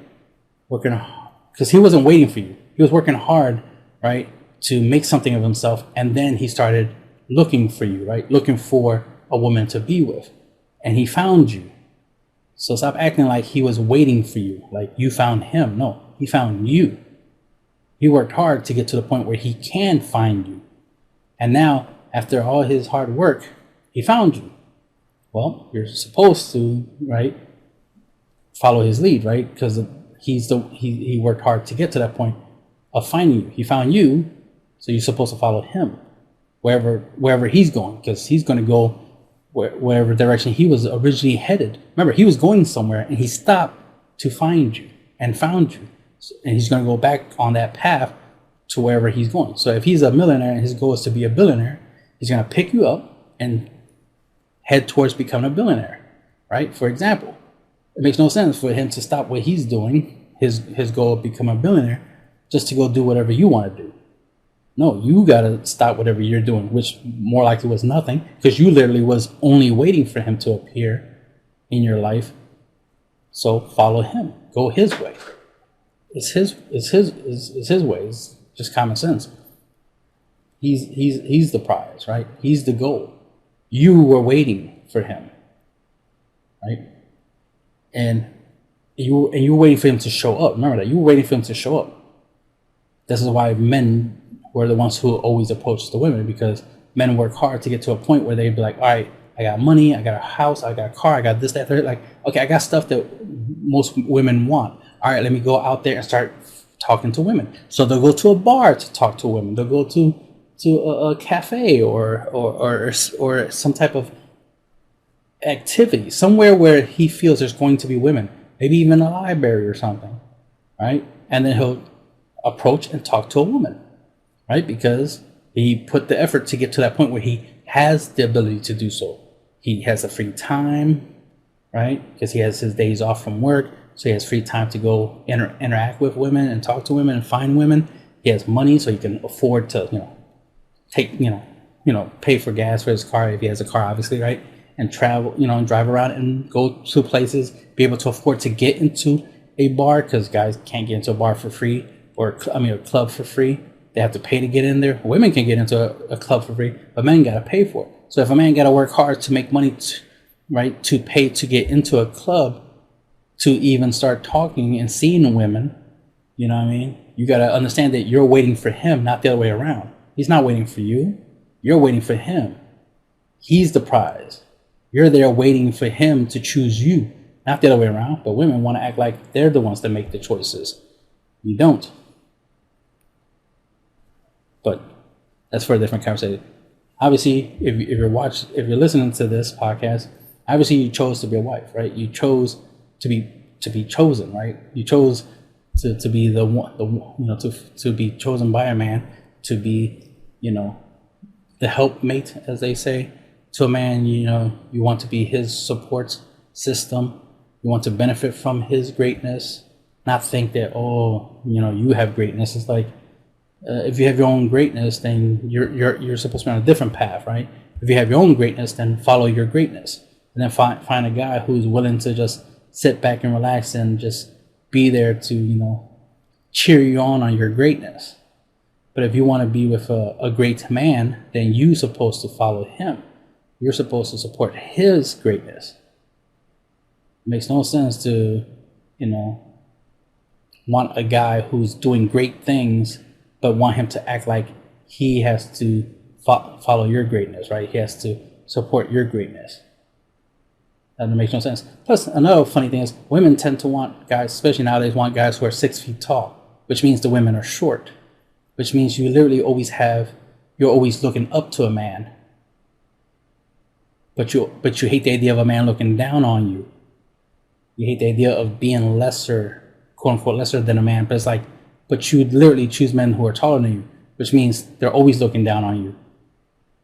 Because he wasn't waiting for you. He was working hard, right, to make something of himself, and then he started looking for you, right? Looking for a woman to be with, and he found you. So stop acting like he was waiting for you, like you found him. No, he found you. He worked hard to get to the point where he can find you. And now, after all his hard work, he found you. Well, you're supposed to, right, follow his lead, right? Because he worked hard to get to that point of finding you. He found you, so you're supposed to follow him wherever he's going, because he's going to go wherever direction he was originally headed. Remember, he was going somewhere, and he stopped to find you and found you, and he's going to go back on that path to wherever he's going. So if he's a millionaire and his goal is to be a billionaire, he's going to pick you up and head towards becoming a billionaire, right? For example, it makes no sense for him to stop what he's doing, his goal of becoming a billionaire, just to go do whatever you want to do. No, you got to stop whatever you're doing, which more likely was nothing, because you literally was only waiting for him to appear in your life. So follow him, go his way. It's his way. It's just common sense. He's the prize, right? He's the goal. You were waiting for him, right? And you were waiting for him to show up. Remember that. You were waiting for him to show up. This is why men were the ones who always approached the women, because men work hard to get to a point where they'd be like, all right, I got money, I got a house, I got a car, I got this, that, third. Like, okay, I got stuff that most women want. All right, let me go out there and start talking to women. So they'll go to a bar to talk to women. They'll go to a cafe or some type of activity, somewhere where he feels there's going to be women, maybe even a library or something, right? And then he'll approach and talk to a woman, right? Because he put the effort to get to that point where he has the ability to do so. He has the free time, right? Because he has his days off from work, so he has free time to go interact with women and talk to women and find women. He has money, so he can afford to, pay for gas for his car if he has a car, obviously, right? And travel, and drive around and go to places, be able to afford to get into a bar, because guys can't get into a bar for free, or a club for free. They have to pay to get in there. Women can get into a club for free, but men got to pay for it. So if a man got to work hard to make money, to pay to get into a club, to even start talking and seeing women, you know what I mean? You got to understand that you're waiting for him, not the other way around. He's not waiting for you. You're waiting for him. He's the prize. You're there waiting for him to choose you, not the other way around. But women want to act like they're the ones that make the choices. You don't. But that's for a different conversation. Obviously, if you're listening to this podcast, obviously you chose to be a wife, right? You chose to be chosen, right? You chose to be the one, to be chosen by a man, to be, the helpmate, as they say, to a man. You want to be his support system. You want to benefit from his greatness, not think that, you have greatness. It's like, if you have your own greatness, then you're supposed to be on a different path, right? If you have your own greatness, then follow your greatness, and then find a guy who's willing to just sit back and relax and just be there to cheer you on your greatness. But if you want to be with a great man, then you're supposed to follow him. You're supposed to support his greatness. It makes no sense to want a guy who's doing great things, but want him to act like he has to follow your greatness, right? He has to support your greatness. That makes no sense. Plus, another funny thing is women tend to want guys, especially nowadays, want guys who are 6 feet tall, which means the women are short, which means you literally you're always looking up to a man. But you hate the idea of a man looking down on you. You hate the idea of being lesser, quote unquote, lesser than a man. But it's like, but you literally choose men who are taller than you, which means they're always looking down on you.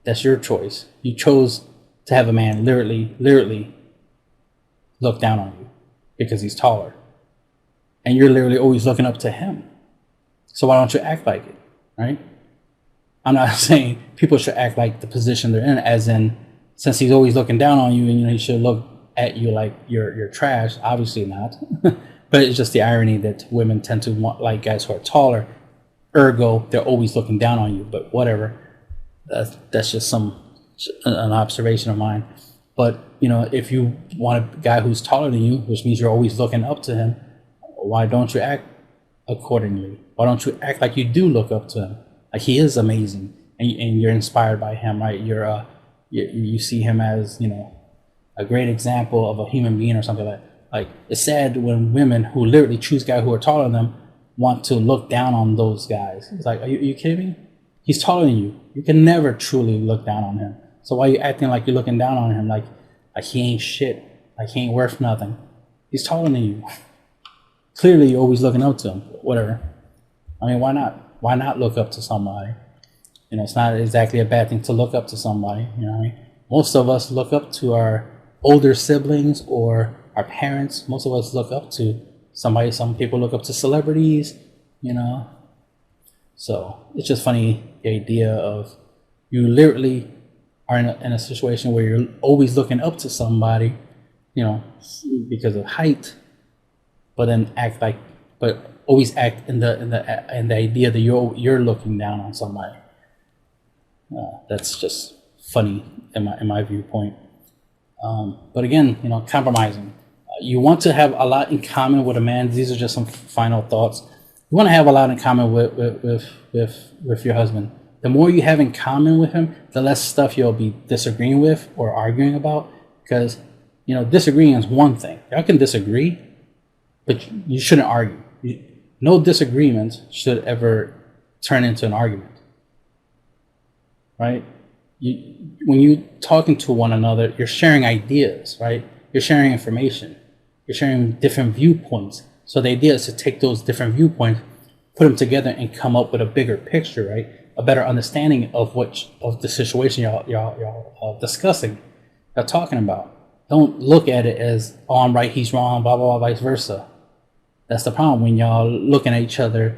That's your choice. You chose to have a man literally look down on you because he's taller. And you're literally always looking up to him. So why don't you act like it, right? I'm not saying people should act like the position they're in, as in, since he's always looking down on you, and he should look at you like you're trash. Obviously not. But it's just the irony that women tend to want like guys who are taller, ergo they're always looking down on you. But whatever, that's just an observation of mine. But if you want a guy who's taller than you, which means you're always looking up to him, why don't you act accordingly? Why don't you act like you do look up to him? Like he is amazing, and you're inspired by him, right? You see him as a great example of a human being or something like that. Like, it's sad when women who literally choose guys who are taller than them want to look down on those guys. It's like, are you kidding me? He's taller than you. You can never truly look down on him. So why are you acting like you're looking down on him? Like he ain't shit. Like he ain't worth nothing. He's taller than you. Clearly, you're always looking up to him. Whatever. I mean, why not? Why not look up to somebody? It's not exactly a bad thing to look up to somebody. You know what I mean? most of us look up to our older siblings or our parents. Most of us look up to somebody. Some people look up to celebrities, you know. So it's just funny, the idea of you literally are in a situation where you're always looking up to somebody, you know, because of height, but then always act in the idea that you're looking down on somebody. That's just funny in my viewpoint. But again, you know, compromising. You want to have a lot in common with a man. These are just some final thoughts. You want to have a lot in common with your husband. The more you have in common with him, the less stuff you'll be disagreeing with or arguing about. Because, you know, disagreeing is one thing. Y'all can disagree, but you shouldn't argue. No disagreement should ever turn into an argument, right? When you're talking to one another, you're sharing ideas, right? You're sharing information. You're sharing different viewpoints. So the idea is to take those different viewpoints, put them together, and come up with a bigger picture, right? A better understanding of the situation y'all discussing, y'all talking about. Don't look at it as, oh, I'm right, he's wrong, blah, blah, blah, vice versa. That's the problem when y'all looking at each other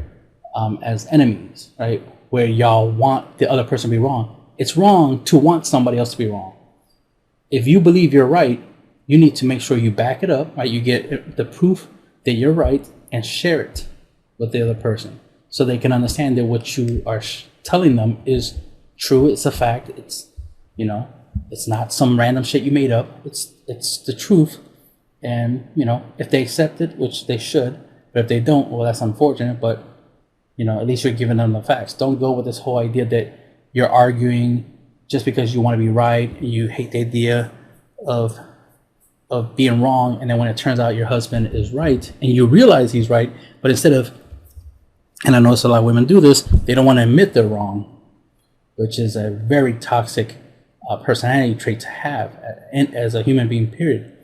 as enemies, right? Where y'all want the other person to be wrong. It's wrong to want somebody else to be wrong. If you believe you're right, you need to make sure you back it up, right? You get the proof that you're right and share it with the other person so they can understand that what you are telling them is true. It's a fact. It's, you know, it's not some random shit you made up. It's the truth. And, you know, if they accept it, which they should, but if they don't, well, that's unfortunate. But, you know, at least you're giving them the facts. Don't go with this whole idea that you're arguing just because you want to be right and you hate the idea of being wrong. And then when it turns out your husband is right and you realize he's right, but instead of, and I notice a lot of women do this, they don't want to admit they're wrong, which is a very toxic personality trait to have as a human being, period.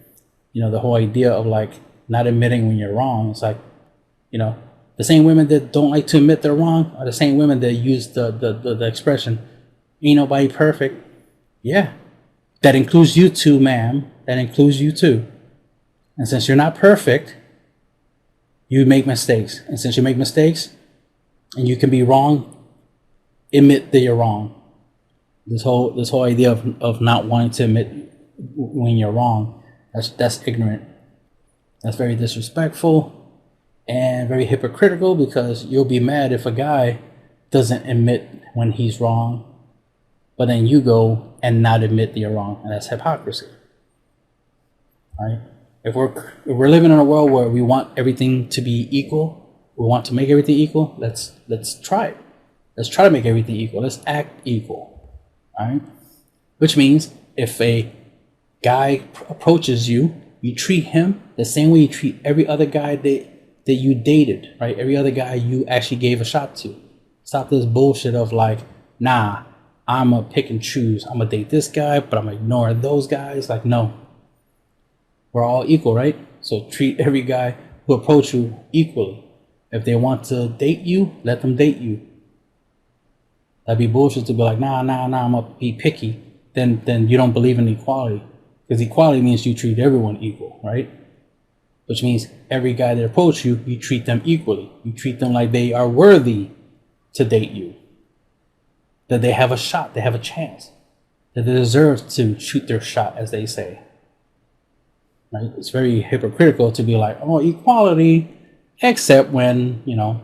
You know, the whole idea of like not admitting when you're wrong. It's like, you know, the same women that don't like to admit they're wrong are the same women that use the expression, ain't nobody perfect. Yeah, that includes you too, ma'am. That includes you too. And since you're not perfect, you make mistakes. And since you make mistakes and you can be wrong, admit that you're wrong. This whole idea of not wanting to admit when you're wrong, that's ignorant. That's very disrespectful and very hypocritical, because you'll be mad if a guy doesn't admit when he's wrong, but then you go and not admit that you're wrong, and that's hypocrisy. Right? If we're living in a world where we want everything to be equal, we want to make everything equal, let's try it. Let's try to make everything equal. Let's act equal. All right? Which means if a guy approaches you, you treat him the same way you treat every other guy that you dated, right? Every other guy you actually gave a shot to. Stop this bullshit of like, nah, I'm gonna pick and choose. I'm gonna date this guy, but I'm gonna ignore those guys. Like, no. We're all equal, right? So treat every guy who approach you equally. If they want to date you, let them date you. That'd be bullshit to be like, nah, I'm gonna be picky. Then you don't believe in equality. Because equality means you treat everyone equal, right? Which means every guy that approaches you, you treat them equally. You treat them like they are worthy to date you. That they have a shot, they have a chance. That they deserve to shoot their shot, as they say. Right? It's very hypocritical to be like, oh, equality, except when, you know,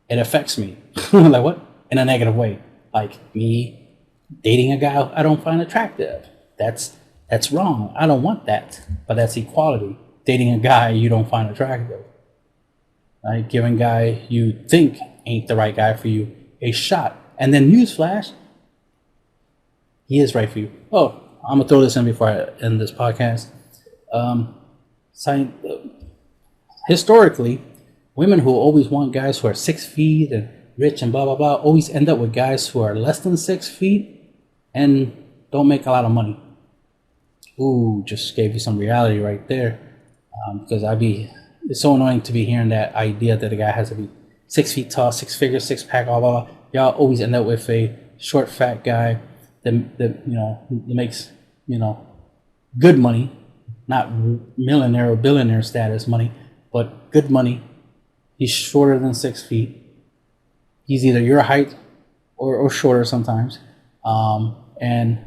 it affects me. Like what? In a negative way. Like me dating a guy I don't find attractive. That's wrong. I don't want that. But that's equality. Dating a guy you don't find attractive. Right? Giving a guy you think ain't the right guy for you a shot. And then newsflash, he is right for you. Oh, I'm going to throw this in before I end this podcast. Historically, women who always want guys who are 6 feet and rich and blah, blah, blah, always end up with guys who are less than 6 feet and don't make a lot of money. Ooh, just gave you some reality right there. Because it's so annoying to be hearing that idea that a guy has to be 6 feet tall, 6 figures, 6-pack, blah, blah, blah. Y'all always end up with a short, fat guy that makes you know, good money, not millionaire or billionaire status money, but good money. He's shorter than 6 feet. He's either your height or shorter sometimes, and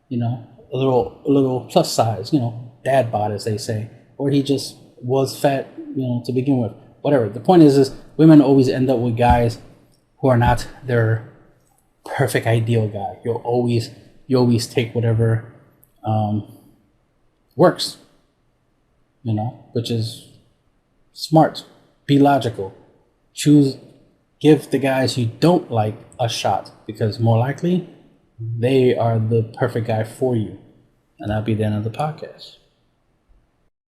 you know, a little plus size, you know, dad bod as they say, or he just was fat, you know, to begin with. Whatever. The point is women always end up with guys who are not their perfect ideal guy. You always take whatever works, you know, which is smart. Be logical. Give the guys you don't like a shot, because more likely they are the perfect guy for you. And that'll be the end of the podcast.